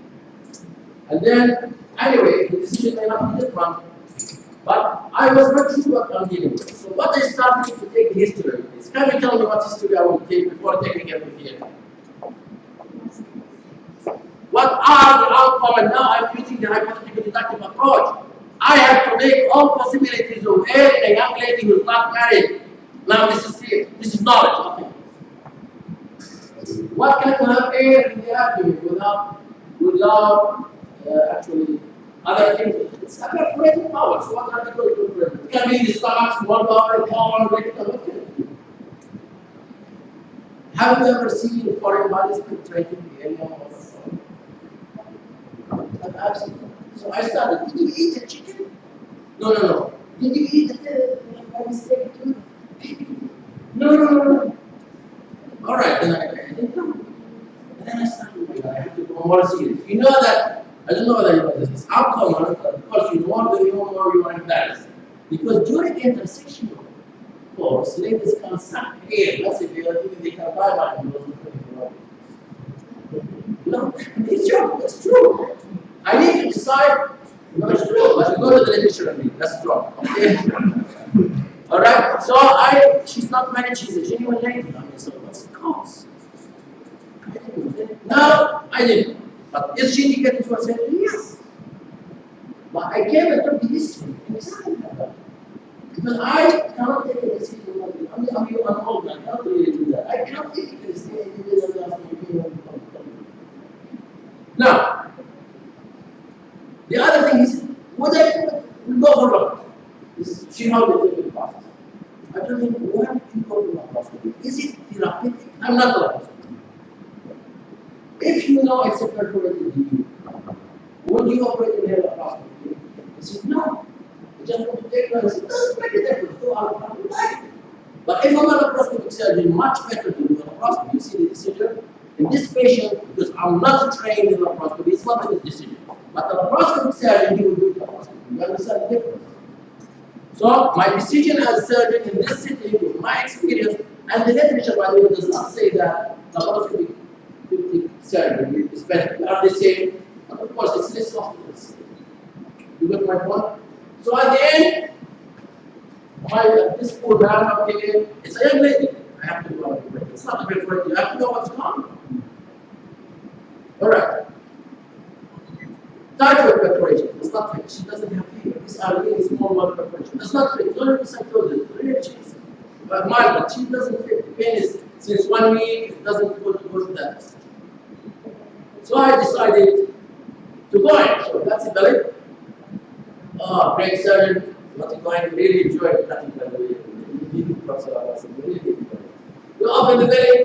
S1: And then, anyway, the decision may not be different, but I was not sure what I'm dealing with. So what I started to take the history of this. Can you tell me what history I will take before taking everything? What are the outcome? And now I'm using the hypothetical deductive approach. I have to make all possibilities of a young lady who's not married. Now this is knowledge. Okay. What can have air in the abdomen without actually other things? It's a perforating power. So what are they going to perforate? It can be the stomach, small bowel, colon, rectum. Have you ever seen foreign bodies penetrating the area of absolutely. So I started, did you eat a chicken? No. Did you eat by mistake? No. Alright, then I didn't know. And then I started, oh my God, I have to go more serious. You know that, I don't know whether you know this, it's outcome, of course, you more you are embarrassed. Because during intersection course, ladies can suck air. That's if they can buy one. No, it's true, it's true. I need to decide, no, it's true, but you go to the dictionary, that's wrong. Okay? Alright, so she's not married, she's a genuine lady. I mean, so what's the cause? No, I didn't. But is she indicated to herself? Yes. But I gave her the history, exactly that. Because I cannot take a decision. I'm old, I cannot really do that. I cannot take a decision. Now, the other thing is, whether we go for what? See how they take the process. I don't think why you go to laparoscopy. Is it therapeutic? I'm not a laparoscopy. If you know it's a perforated U, would you operate in a laparoscopy? He said, no. I just want to take one and say, doesn't make a difference. Do our life. But if I'm a laparoscopic surgeon, much better to do a laparoscopy. You see the decision? In this patient, because I'm not trained in laparoscopy, it's not a decision. But the laparoscopic surgeon, he will do laparoscopy. You understand the difference? So, my decision as a surgeon in this setting, with my experience, and the literature, by the way, does not say that laparoscopic surgery is better. They are the same. But of course, it's less hospitals. You got my point? So, at the end, this poor man, okay, it's a young lady. I have to go out and it's not a bit for you. I have to know what's coming. Alright. Typhoid perforation does not fit. She doesn't have fever. These are really small blood perforation. Does not fit. 100% closed. Really cheese. But mild, but she doesn't fit. The pain is since 1 week, it doesn't go to that. So I decided to go in. So that's the belly. Oh, great surgeon. What you going to really enjoy it. Nothing by the way. You open the belly.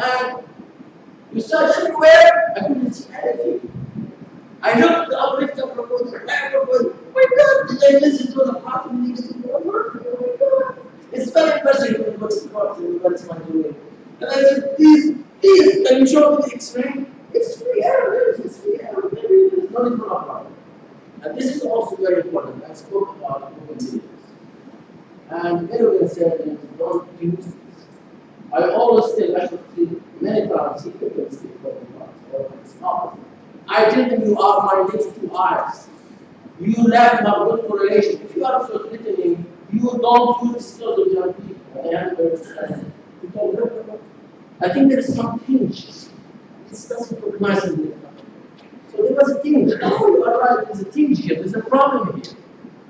S1: And you search everywhere, I couldn't see anything. I looked at the uplifter proposal, oh my God, did I listen to the part of the oh my God. It's very impressive when what's my doing. And I said, please, can you show me the X-ray? It's free error, it's free error, there's no need for a problem. And this is also very important. I spoke about open videos. And everyone said, don't use this. I always tell, actually, many times, secret and it's not. I tell them you are my next two eyes. You lack my good correlation. If you are so threatening, you don't use skills of young people. I think there is some tinge. This doesn't look nice in the So there was a tinge. Oh, you are right, there's a tinge here, there's a problem here.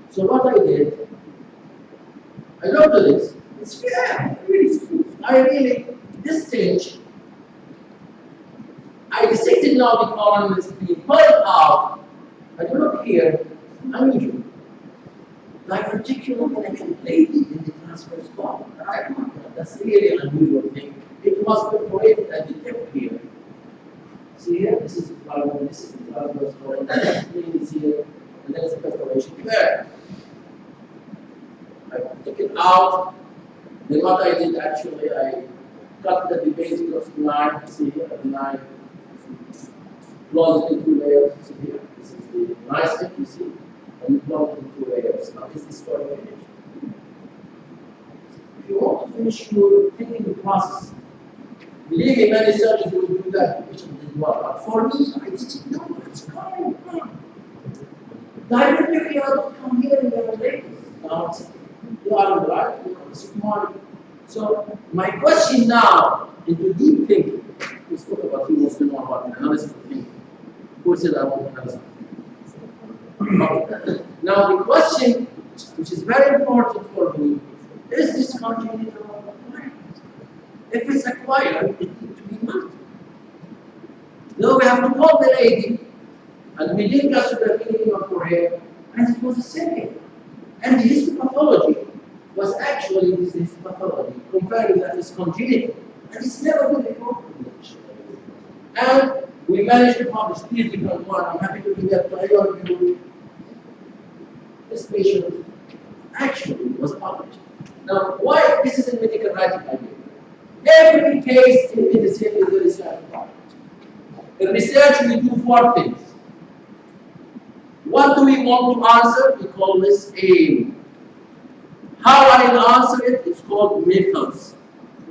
S1: So what I did, I looked at this. It's fair, really smooth. This stage, I dissect is now the column is being pulled out. But look here, unusual. Diverticular connection lady in the transverse column. Right? That's really an unusual thing. It was perforated at the tip here. See here, this is the column, this is the transverse column, the vein is here, and there's a perforation there. I took it out. Then what I did actually, I cut the basic of the line. See here, the line. Close it in 2 layers. See here, this is the nice thing you see. And you close it in 2 layers. Now this is for image. If you want to finish your thinking process, believe me, many surgeons will do that, which did well. But for me, I didn't know it's coming from. Directly you have to come here and then later. Now you are right, you know, it's morning. So my question now into deep thinking, we spoke about who wants to know about analysis of thinking. Who said I want analysis? Now the question, which is very important for me, is this congenital or acquired? If it's acquired, it needs to be marked. Now we have to call the lady, and we discussed the beginning of her hair, and it was the same. And the histopathology was actually this histopathology, comparing that is congenital, and it's never been reported. And we managed to publish these different ones. I'm happy to do that for any of you. This patient actually was published. Now, why this is in medical writing idea? Every case in medicine is a research project. In research, we do 4 things. What do we want to answer? We call this aim. How I answer it is called methods.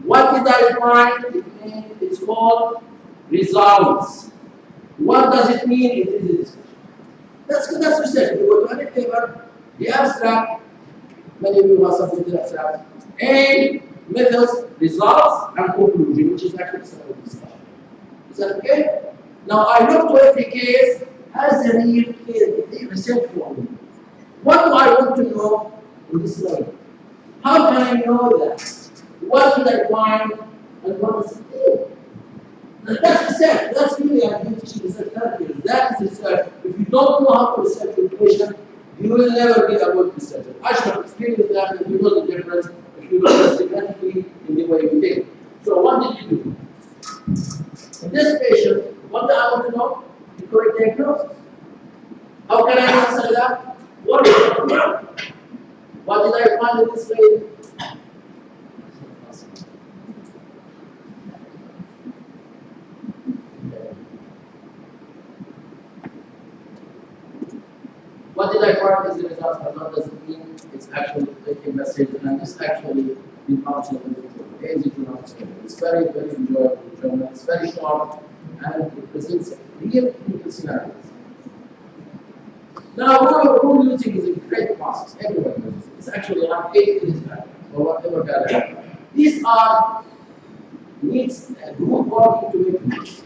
S1: What did I find? It's called results. What does it mean? It is a discussion. That's research. You go to any paper, the abstract, many of you have submitted the abstract, aim, methods, results, and conclusion, which is actually a discussion. Is that okay? Now I look to every case as a real case, research for me. What do I want to know in this way? How can I know that? What should I find and what is it? That's research. That's really a teaching research therapy. That is research. If you don't know how to research your patient, you will never be a good researcher. I should have experienced that, and you know the difference if you look systematically in the way you think. So what did you do? In this patient, what do I want to know? The correct diagnosis. How can I answer that? What is the problem? What did I find in this lady? What did I find as the result? What does it mean? It's actually a message, and this actually been published in the journal. It's very, very enjoyable journal. It's very short and it presents real clinical scenarios. Now, rule using is a great process. Everyone uses it. It's actually around 8 in this pattern, or whatever pattern. These are needs a group working to make needs.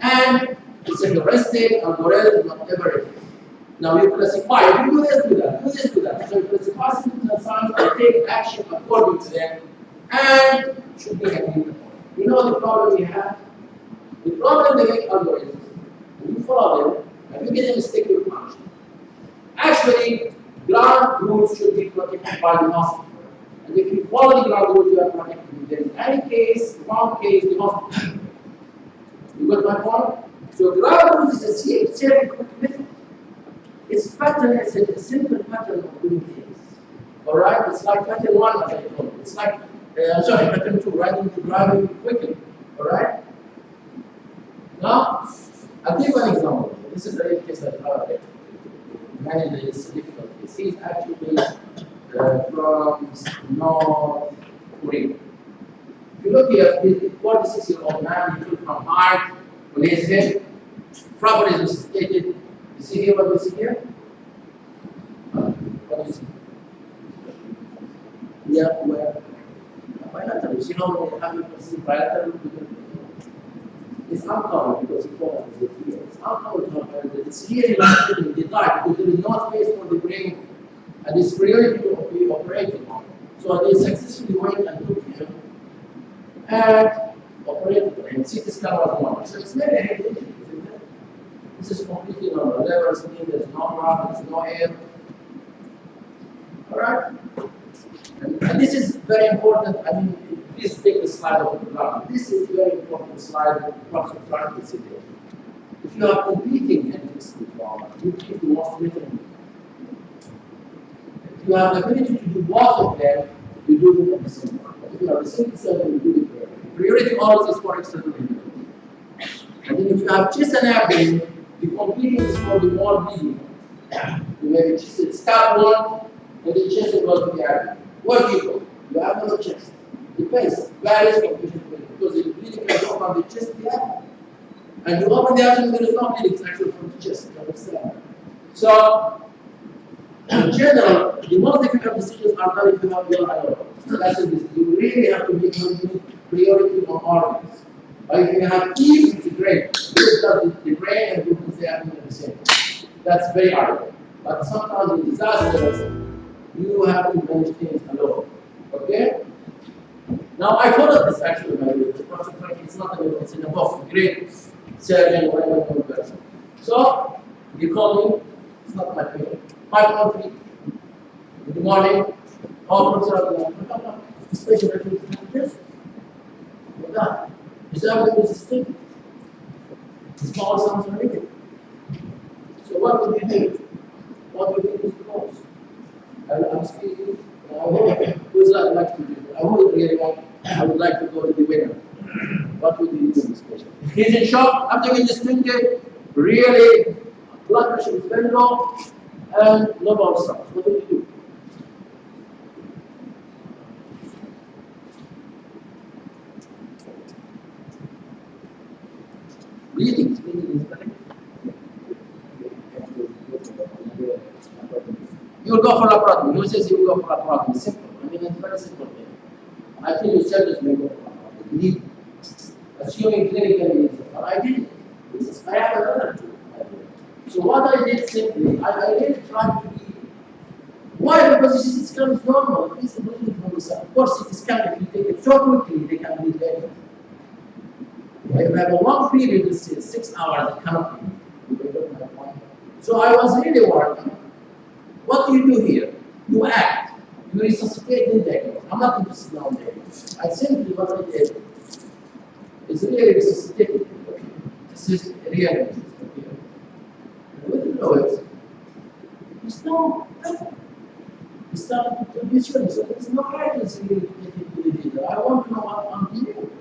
S1: And it's a heuristic, algorithm, whatever it is. Now you classify, if you do this, do that, do this, do that. So you classify symptoms and signs, take action according to them, and should be happy. You know the problem we have? The problem they make algorithms, and you follow them, and you get a mistake with function. Actually, ground rules should be protected by the hospital. And if you follow the ground rules, you are protected. If there is any case, wrong case, the hospital. You got my point? So ground rules is a very quick method. Its pattern is a simple pattern of doing things. Alright? It's like pattern 1, as I told you. It's like, pattern 2, writing to driving quickly. Alright? Now, I'll give you an example. This is a case that I manage this difficult case. He's actually from North Korea. If you look here, the 46-year-old man, he took from height, on his head, properly is stated. You see here what you see here? What do you see? Yeah, where? Bilateral. You know, how you see bilateral? It's uncovered because it falls here. It's uncovered. It's really not in the dark because there is no space for the brain and it's priority to be operating on. So they successfully went and took him and operated on him. CT scan was normal. So it's very heavy. This is completely normal. Level spin, there's no blood, there's no air. Alright? And this is very important. I mean, please take the slide of the blood. This is very important slide that Prof. trying to see there. If you are competing in this diploma, you keep the most written. If you have the ability to do both of them, you do them at the same time. But if you are the same person, you do it priority. Priority always is for external input. And then if you have chest and abdomen, the competing is for the more bleeding. You have a chest, step one, and the chest will go to the abdomen. What do you go? You have no chest. Depends. Varies from patient to patient. Because the bleeding can go from the chest to the abdomen. And you open the abdomen, there is no bleeding, it's actually from the chest. You understand? So, in general, the most difficult decisions are done if you have your IOR. So that's it. You really have to make priority on organs. But if you have teeth, it's great. This does the brain and you can say abdomen at the same time. That's very hard. But sometimes in disasters, you have to manage things alone. Okay? Now I followed this actually, by the way. It's not a it's in a book. Great surgeon, whatever person. So you call me, it's not my favorite. 5.3 in the morning, all professor special activities. What that? Is everything system? Small sounds related. So what would you do? What would you do is close. I'm speaking. Who's like to do? I would really like. I would like to go to the winner. What would you do in this patient? He's in shock. Abdomen distended. Really, blood pressure is very low, and no bowel sounds. What do you do? Breathing is correct. You will go for laparotomy. Who says you will go for laparotomy? Simple. I mean, it's very simple thing. I think you surgeons may go for laparotomy. Believe me. Assuming clinically, but I didn't. I have another tool. So what I did simply, I really tried to be. Why? Because CT scan is normal. It is bleeding from the side. Of course, CT scan, if you take it so quickly, they can bleed very. If you have a long period, let's say 6 hours, it cannot be. So I was really worried. What do you do here? You act. You resuscitate the diagnose. I'm not interested now in diagnose. I simply what I did is really resuscitated. This is real. With the fluids, you start to be sure. So there's no urgency really to get into the data. I want to know what I'm doing.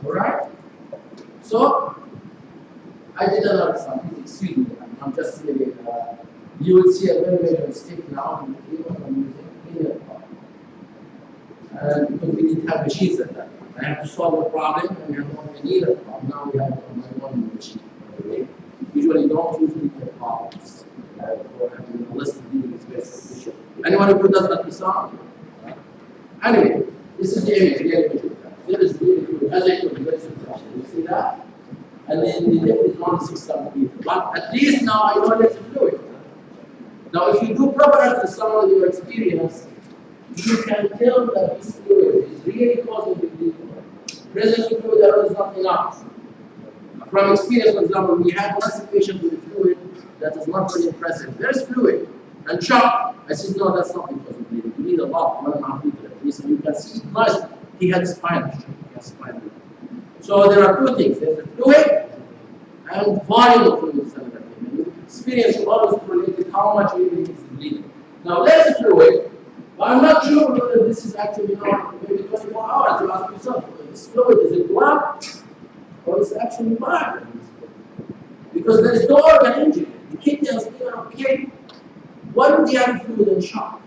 S1: Alright? So, I did another something. Excuse me, I'm just really, you will see a very major mistake now in the table I'm using linear part. And because we didn't have machines at that time. I have to solve a problem and we have only a needle problem. Now we have one machine. Okay? Usually don't use linear problems. Or having a list of dealing with space issue. Anyone who does not be solved? Anyway, this is the image, the image. There is really good. As I told you, you see that? And then the depth is only 600 meters. But at least now I know there's a fluid. Now, if you do proper ultrasound with your experience, you can tell that this fluid is really causing the bleeding. Presence of fluid alone is not enough. From experience, for example, we had one patient with a fluid that is not very impressive. There's fluid and shock. I said, no, that's not because of bleeding. You need a lot, 1.5 liters at least, and you can see it nice. He had spinal shock. He has spinal. So there are two things. There's the fluid and volume of fluid is another thing. And experience will always related how much really is bleeding. Now there's fluid, but I'm not sure whether this is actually maybe 24 hours. You ask yourself, this fluid is it blood or is it actually blood? Because there is no organ injury. The kidney and spleen are okay. Why would they have fluid and shock?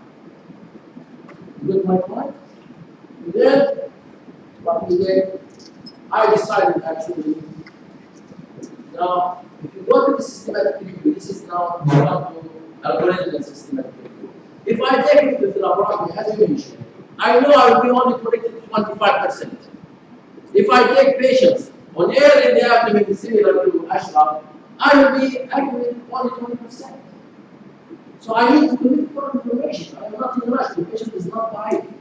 S1: You get my point? And then what we did, I decided actually. Now, if you go to the systematic review, this is now algorithm and systematic review. If I take it to the laboratory, as you mentioned, I know I will be only corrected 25%. If I take patients on air in the abdomen similar to Ashraf, I will be accurate only 20%. So I need to collect more information. I am not in a rush. The patient is not dying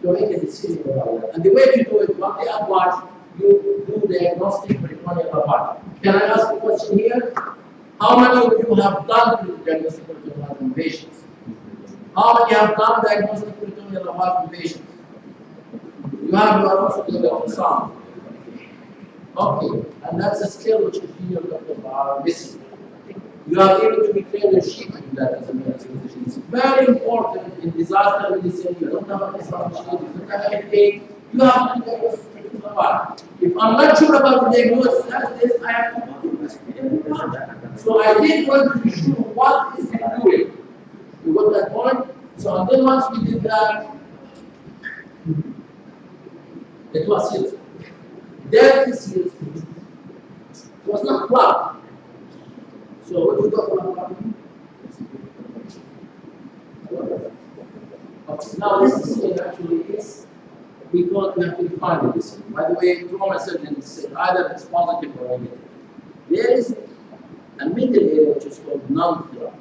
S1: to make a decision about that. And the way to do it, what they advise, you do diagnostic peritoneal lavage. Can I ask a question here? How many of you have done diagnostic peritoneal lavage in patients? How many have done diagnostic peritoneal lavage in patients? You are also doing the ultrasound. Okay, and that's a skill which you are missing. You are able to declare your sheet in that as a medicine physician. It's very important in disaster medicine. You don't have a disaster sheet, you don't have anything. You have to diagnose peritoneal lavage. If I'm not sure about the diagnosis as this, I have to do this. So I did want to be sure what is it doing. You got that point? So and then once we did that, it was serious. Death is serious. It was not cloud. So what you got from cloud? Okay, now this decision actually is because we have to define the decision. By the way, trauma surgeons say either it's positive or negative. There is a middle area which is called non-therapy.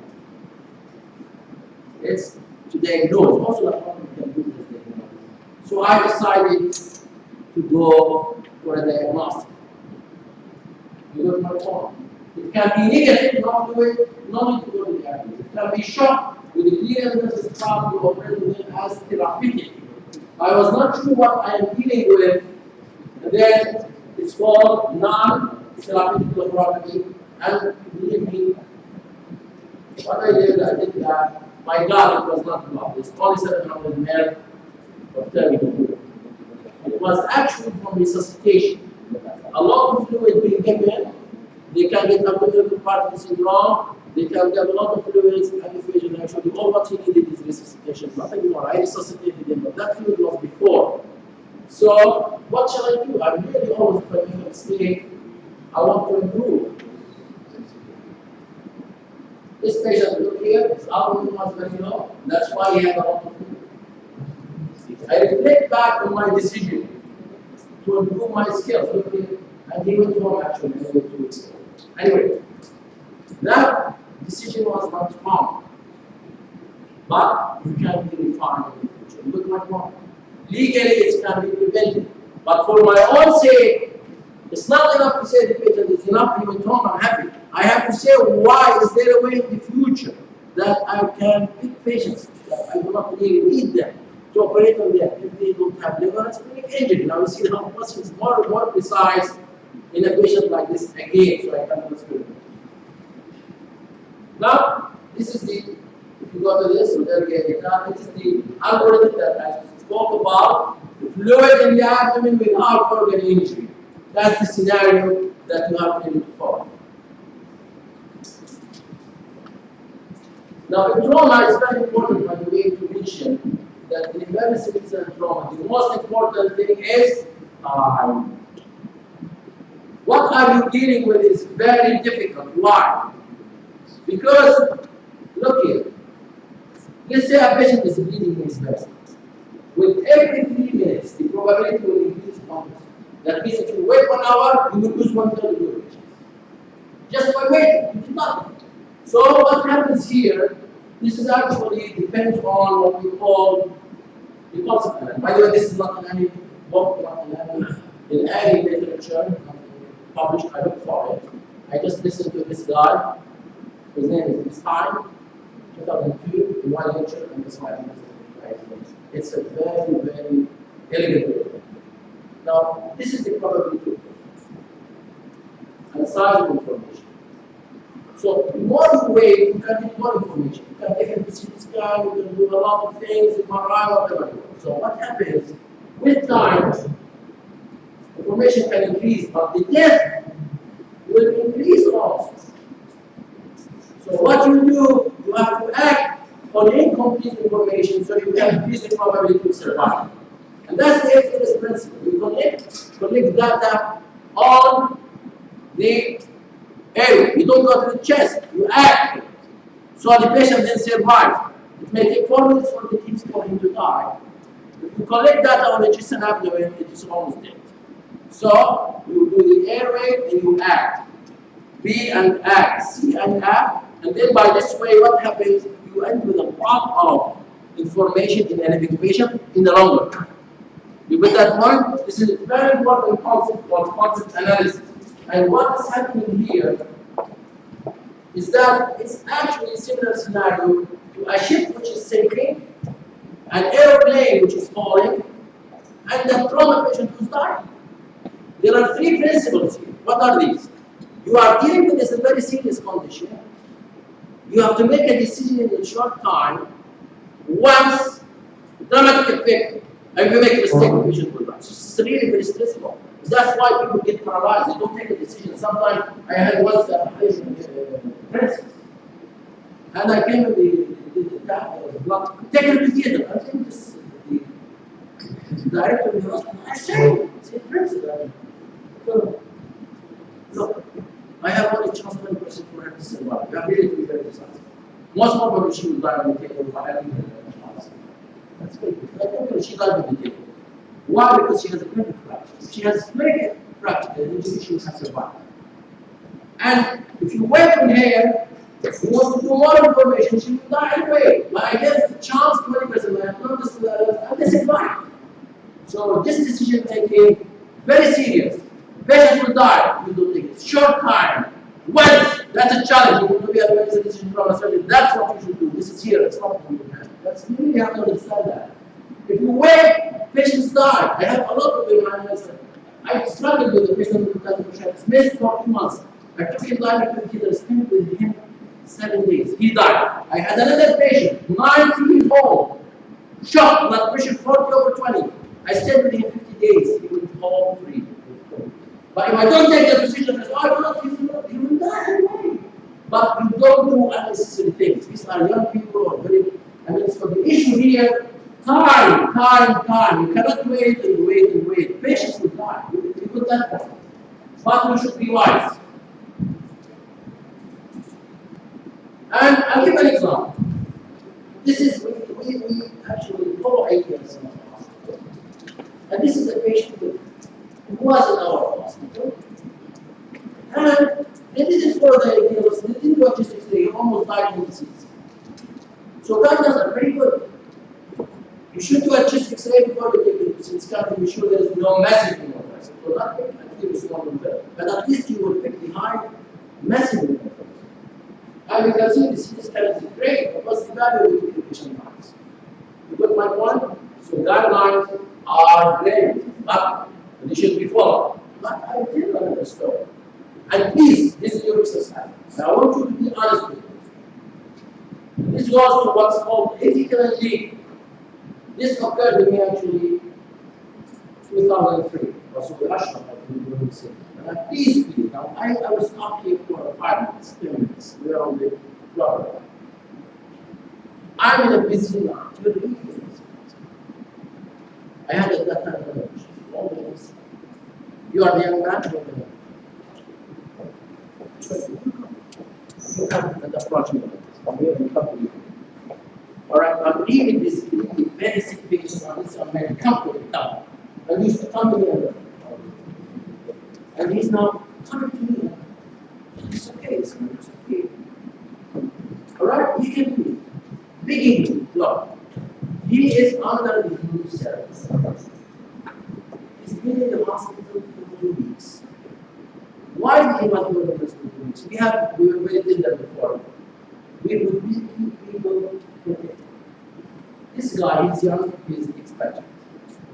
S1: It's to diagnose. Also, a problem can do this diagnosis. So I decided to go for a diagnostic. You got my point. It can be negative, not do it, not to go to the diagnosis. It can be shock with the clear evidence is found to operate with as therapeutic. I was not sure what I am dealing with, and then it's called non-therapeutic laparoscopy. And believe me, what I did that. My God, it was not blood. It's only 700 ml of terminal. It was actually from resuscitation. A lot of fluid being given. They can get abdominal party syndrome. They can get a lot of fluids and effusion. Actually, all what he needed is resuscitation. Nothing more. I resuscitated him, but that fluid was before. So, what shall I do? I'm really always, if I make a mistake, I want to improve. This patient, look here, his albumin was very low. That's why he had a lot of fluid. I reflect back on my decision to improve my skills. Look here, and he went home actually 2 weeks ago. Anyway, that decision was not wrong, but it can be refined in the future. Look at my point. Legally, it can be prevented, but for my own sake, it's not enough to say the patient is enough. He went home. I'm happy. I have to say why is there a way in the future that I can pick patients that I do not really need them to operate on them if they don't have liver and splenic injury. Now you see how much is more precise in a patient like this again, so I can understand. Now, this is the, if you go to this, this is the algorithm that I spoke about, the fluid in the abdomen without organ injury. That's the scenario that you have to follow. Now, in trauma, it's very important, by the way, to mention that in emergency medicine and trauma, the most important thing is time. What are you dealing with is very difficult. Why? Because, look here, let's say a patient is bleeding in his vessel. With every 3 minutes, the probability will increase 1%. That means if you wait 1 hour, you will lose 1/3 of your patients. Just by waiting, you did nothing. So what happens here, this is actually depends on what we call the consequence. By the way, this is not in any book, not in any literature, published. I look for it. I just listened to this guy. His name is Zidan, 2002, in one lecture, and this one. It's a very, very elegant book. Now, this is the probability and size of information. So, the more you wait, you can get more information. You can take a CT scan, you can do a lot of things, MRI, whatever. So, what happens with time, information can increase, but the death will increase also. So, what you do, you have to act on incomplete information so you can increase the probability of survival. And that's the Exodus principle. You collect data on the area. You don't go to the chest, you act. So the patient then survives. It may take 4 minutes for the teams for him to die. If you collect data on the chest and abdomen, it is almost dead. So you do the airway and you act. B and act, C and act, and then by this way, what happens? You end with a lot of information in an patient in the longer term. You get that point? This is a very important concept called concept analysis. And what is happening here is that it's actually a similar scenario to a ship which is sinking, an airplane which is falling, and the trauma patient who's dying. There are three principles here. What are these? You are dealing with this very serious condition. You have to make a decision in a short time. Once dramatic effect, and you make a mistake, the patient will die. So it's really very stressful. That's why people get paralyzed. They don't take a decision. Sometimes I had once a patient, princess, and I came with the blood. Take her to theater. I think this the director of the hospital. I say princess. So, look, I have only chance 20% for her to survive. You have really to be very decisive. Most probably she will die on the table by having a chance. That's very good. I think she died on the table. Why? Because she has a clinical fracture. If she has clinical fracture, then she will survive. And if you wait on her, if you want to do more information, she will die anyway. But I guess the chance 20%, I have noticed that, and this is fine. So this decision making, very serious. Patient will die. You don't take it. Short time. Once, that's a challenge. You want to be a medicine decision from a surgeon. That's what you should do. This is here. It's not in your hand. That's you really have to understand that. If you wait, patients die. I have a lot of them in my medicine. I struggled with a patient who has a missed for 2 months. I took him live to the spent with him 7 days. He died. I had another patient, 90 years old, shocked, blood pressure 40/20. I stayed with him 50 days. He went home free. But if I don't take the decision, he will die anyway. But you don't do unnecessary things. These are young people who are very, so the issue here, time. You cannot wait and wait. Patients will die. You put that point. But you should be wise. And I'll give an example. This is, we actually follow APS in our hospital. And this is a patient who was in our hospital. And they didn't follow the APS, they didn't do logistics, they almost died in disease. So doctors are very good. You should do a chest X-ray before you take the scan to be sure there is no massive pneumothorax. So not pick a small one there. But at least you will pick behind massive pneumothorax. And you can see the CT scan is great, but what's the value of the patient lines? You got my point? So guidelines are great, but they should be followed. But I didn't understand. And please, this is your exercise. Now I want you to be honest with me. This goes to what's called ethical and legal. This occurred to me actually 2003. Also the Ashraf, I think you will say. And please, now I will stop here for 5 minutes, 10 minutes. We are on the floor. I'm in a busy line. You're really busy. I had at that time always. You are the young man, you're the young man. You come and approach me like this. From here, you come to me. Alright, I'm reading this really very sick patient on this American company now. And he used to come to me and he's now coming to me. It's okay, it's okay. Alright, he can do it. Beginning, look. He is under the new service. He's been in the hospital for 2 weeks. Why did he not go to the hospital for 2 weeks? We did that before. We would keep people protected. This guy, he's young, he's expectant.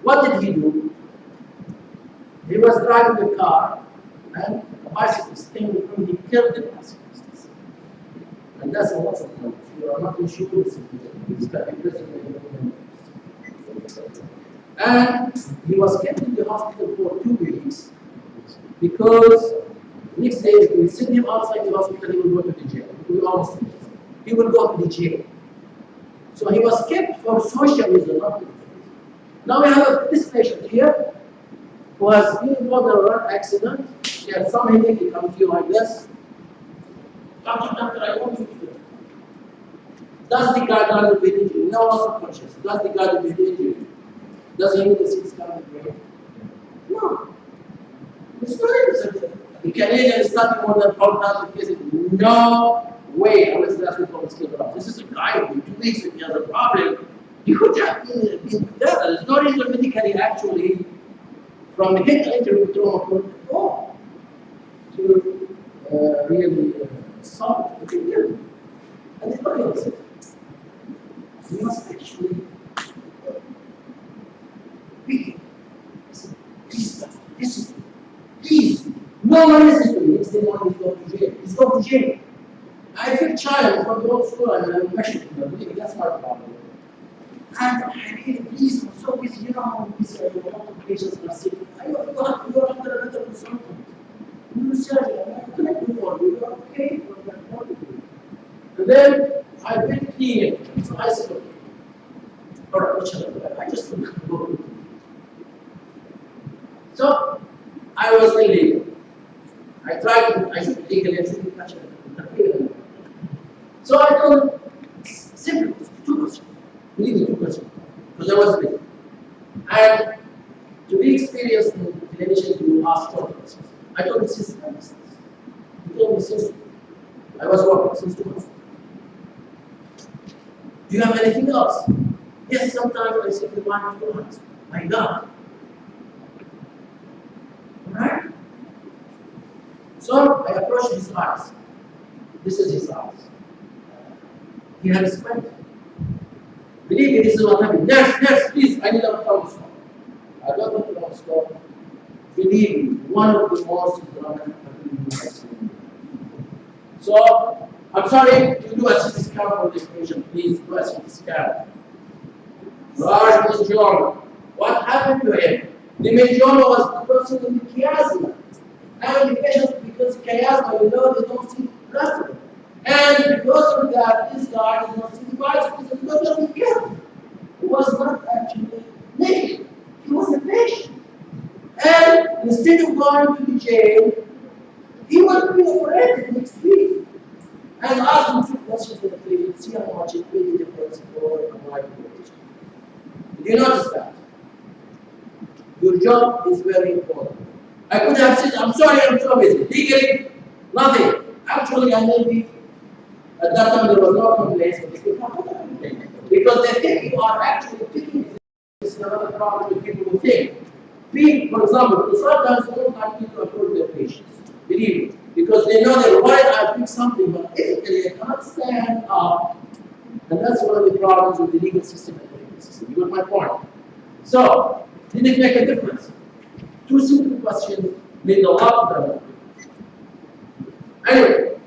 S1: What did he do? He was driving the car and a bicyclist came in front, he killed the bicyclist. And that's a lot of money. If you are not insured, it's very prison. And he was kept in the hospital for 2 weeks because next day we send him outside the hospital, he will go to the jail. He will go to the jail. So he was kept for social reasons, not for. Now we have this patient here who has been involved in a road accident. He has some headache, he comes to you like this. Doctor, I want you to do it. Does the guy die of injury? No loss of consciousness. Does the guy die of injury? Does he need the CT scan of the brain? No. It's not. The Canadian study more than 12,000 cases. No way. Unless that's what it's killed off. This is a guy who in 2 weeks, if he has a problem, You could have been there. There's no reason medically actually from the intravenous trauma could go to really solve the problem. And it's not easy. You must actually be please, please. No one listens to me. It's the one who's going to jail. He's going to jail. I feel child from the old school and I'm passionate. That's my problem. And I really, please, I'm so busy, you know how busy I am, a lot of patients are sick. You are under another consultant. You surgery, I'm going to do for you. You're okay. And then I went clean. So I said, okay. All right, what shall I do? I just want to go. So I was illegal. I should legally, I shouldn't touch it. So I told him, simple, 2 questions. Believe me, 2 questions. Because I was big. And to be experienced in clinicians, you ask 4 questions. I told him since he told me since I was working since 2 months. Do you have anything else? Yes, sometimes I simply want to go out. I got. Alright? So I approached his eyes. This is his eyes. He had a smile. Believe me, this is what happened. Nurse, please, I need a microscope. I got the microscope. Believe me, one of the most dramatic things. So, I'm sorry to do a CT scan for this patient. Please do a CT scan. Large meningioma. What happened to him? The meningioma was crossing in the chiasma. And the patient, because chiasma, you know, they don't see plastic. And because of that, this guy is not supervised because he doesn't care. He was not actually naked. He was a patient. And instead of going to the jail, he was being operated next week. And asked him 2 questions that they would see how much it really depends for a white operation. Did you notice that? Your job is very important. I could have said, I'm sorry, I'm so busy. Legally, nothing. Actually, I may be. At that time, there was no complaints, but people have no complaints. Because they think you are actually picking this is another problem that people will think. People, for example, consultants don't like people to approach their patients. Believe me. Because they know they're right, I pick something, but ethically they cannot stand up. And that's one of the problems with the legal system and the legal system. You got my point. So, did it make a difference? 2 simple questions made a lot of difference. Anyway,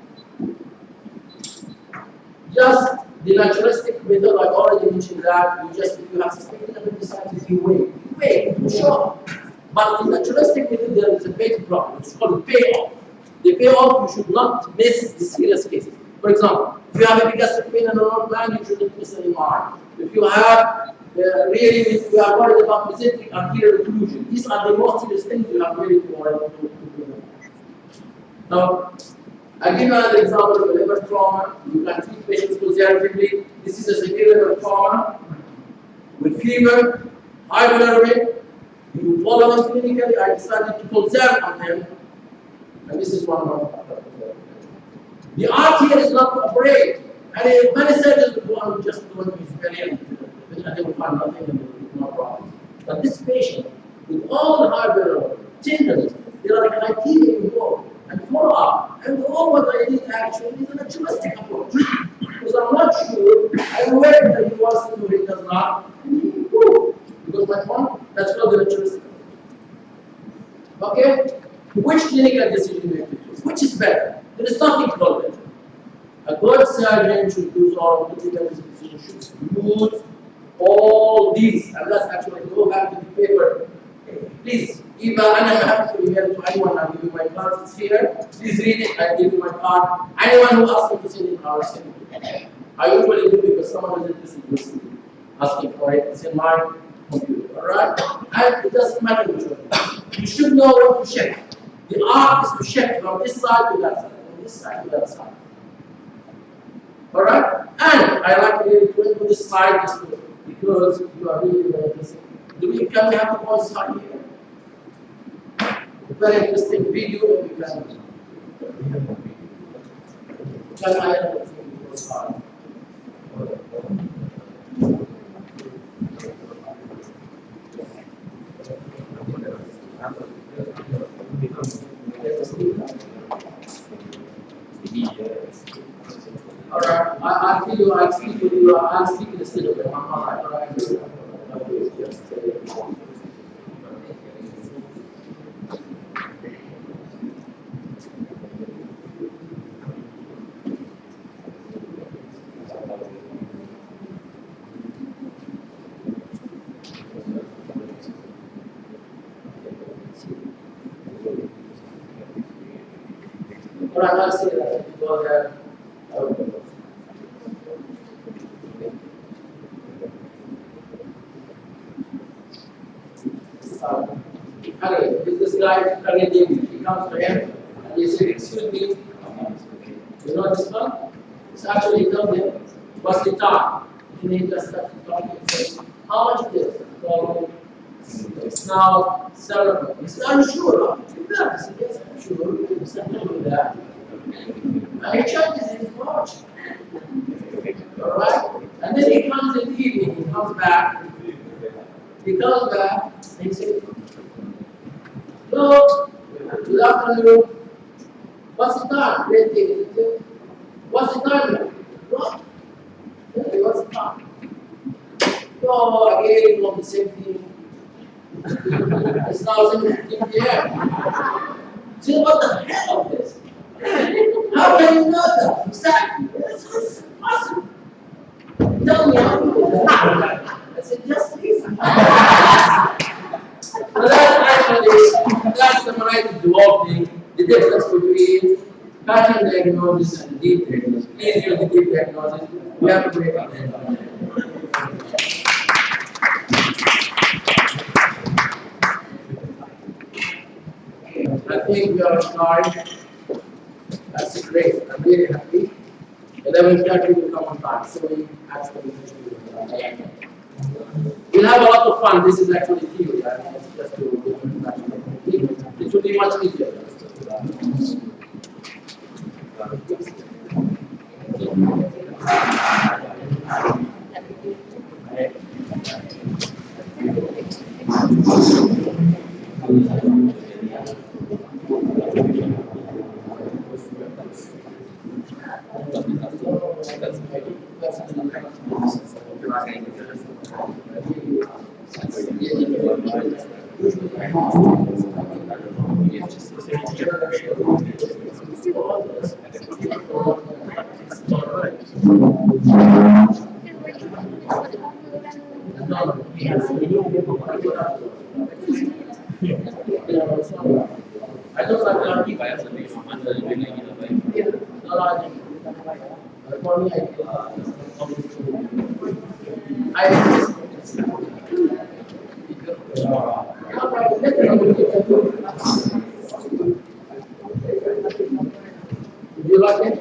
S1: just the naturalistic method, I've already mentioned that. If you have suspected appendicitis, you wait, you show. But the naturalistic method, there is a big problem. It's called payoff. The payoff, you should not miss the serious cases. For example, if you have a gastric pain and a long plan, you shouldn't miss an MRI. If you have really, if you are worried about mesenteric arterial occlusion, these are the most serious things you have really to worry about. Now, I'll give you another example of a liver trauma. You can treat patients conservatively. This is a severe liver trauma with fever, high bilirubin. You follow them clinically. I decided to conserve on them. And this is one of the art here is not to operate. And many surgeons will go on just doing his very and they will find nothing and there will be no problem. But this patient, with all the hardware, tenderness, there are criteria involved and follow up. And all what I did actually is a naturalistic approach. Because I'm not sure, I'm aware that he wants to do it, does not, and he improve. Because my point, that's not the naturalistic approach. Okay? Which clinical decision do you have to choose? Which is better? There is nothing called better. A good surgeon should use all clinical decision, should use all these. And let's actually go back to the paper. Please, Eva, and I'm happy to email to anyone. I'll give you my card. It's here. Please read it. I'll give you my card. Anyone who asks me to send it, I'll send it. I usually do because someone is interested in asking for it. It's in my computer. Alright? And it doesn't matter which one. You should know what to check. The art is to check from this side to that side, from this side to that side. Alright? And I like really to go to this side just because you are really very interesting. Can we have the voice side here? A very interesting video we can. Can I have the voice side? you I'll speak in the state of the Mama. But I must say that because anyway, this guy coming in, he comes to him and he says, excuse me, you know this one? It's actually come here, what's the time? And he just started talking and says, how much is this? So it's now 7 o'clock. He said, are you sure? I said, yes, I'm sure. He said, no, do that. And he charges his watch. Alright? And then he comes in the evening, he comes back. He comes back and he says, hello, good afternoon. What's the time? Great thing. What's the time? What? Hey, what's the time? Oh, again, on the same thing. It's now 7:15 p.m. So what the hell is this? How can you know that? Exactly. It's impossible. Tell me how you do that. I said, just listen. So that's summarizing the whole thing, the difference between pattern diagnosis and deep diagnosis. Please use the deep diagnosis. We have to break it down. I think we are on time. That's great. I'm really happy. 11:30 will come on time. So we actually we'll have a lot of fun. This is actually theory. It's just to it will be much easier. Would you like it?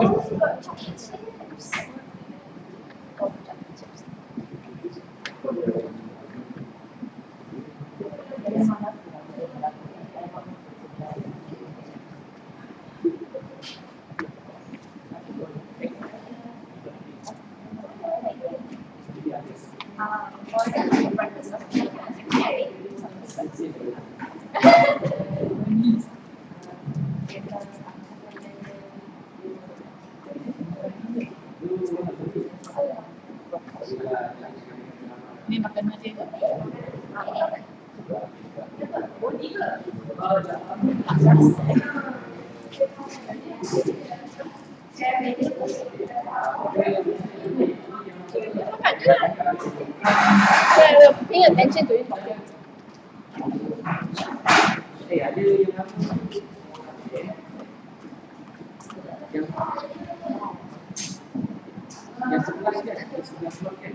S2: Oh, you got chocolate chips. Oh, chocolate chips.
S3: Ni makan aja ke?
S2: Yeah, we're paying attention to it.
S1: Ada yang yang sebelah kan, yang sebelah slot kan.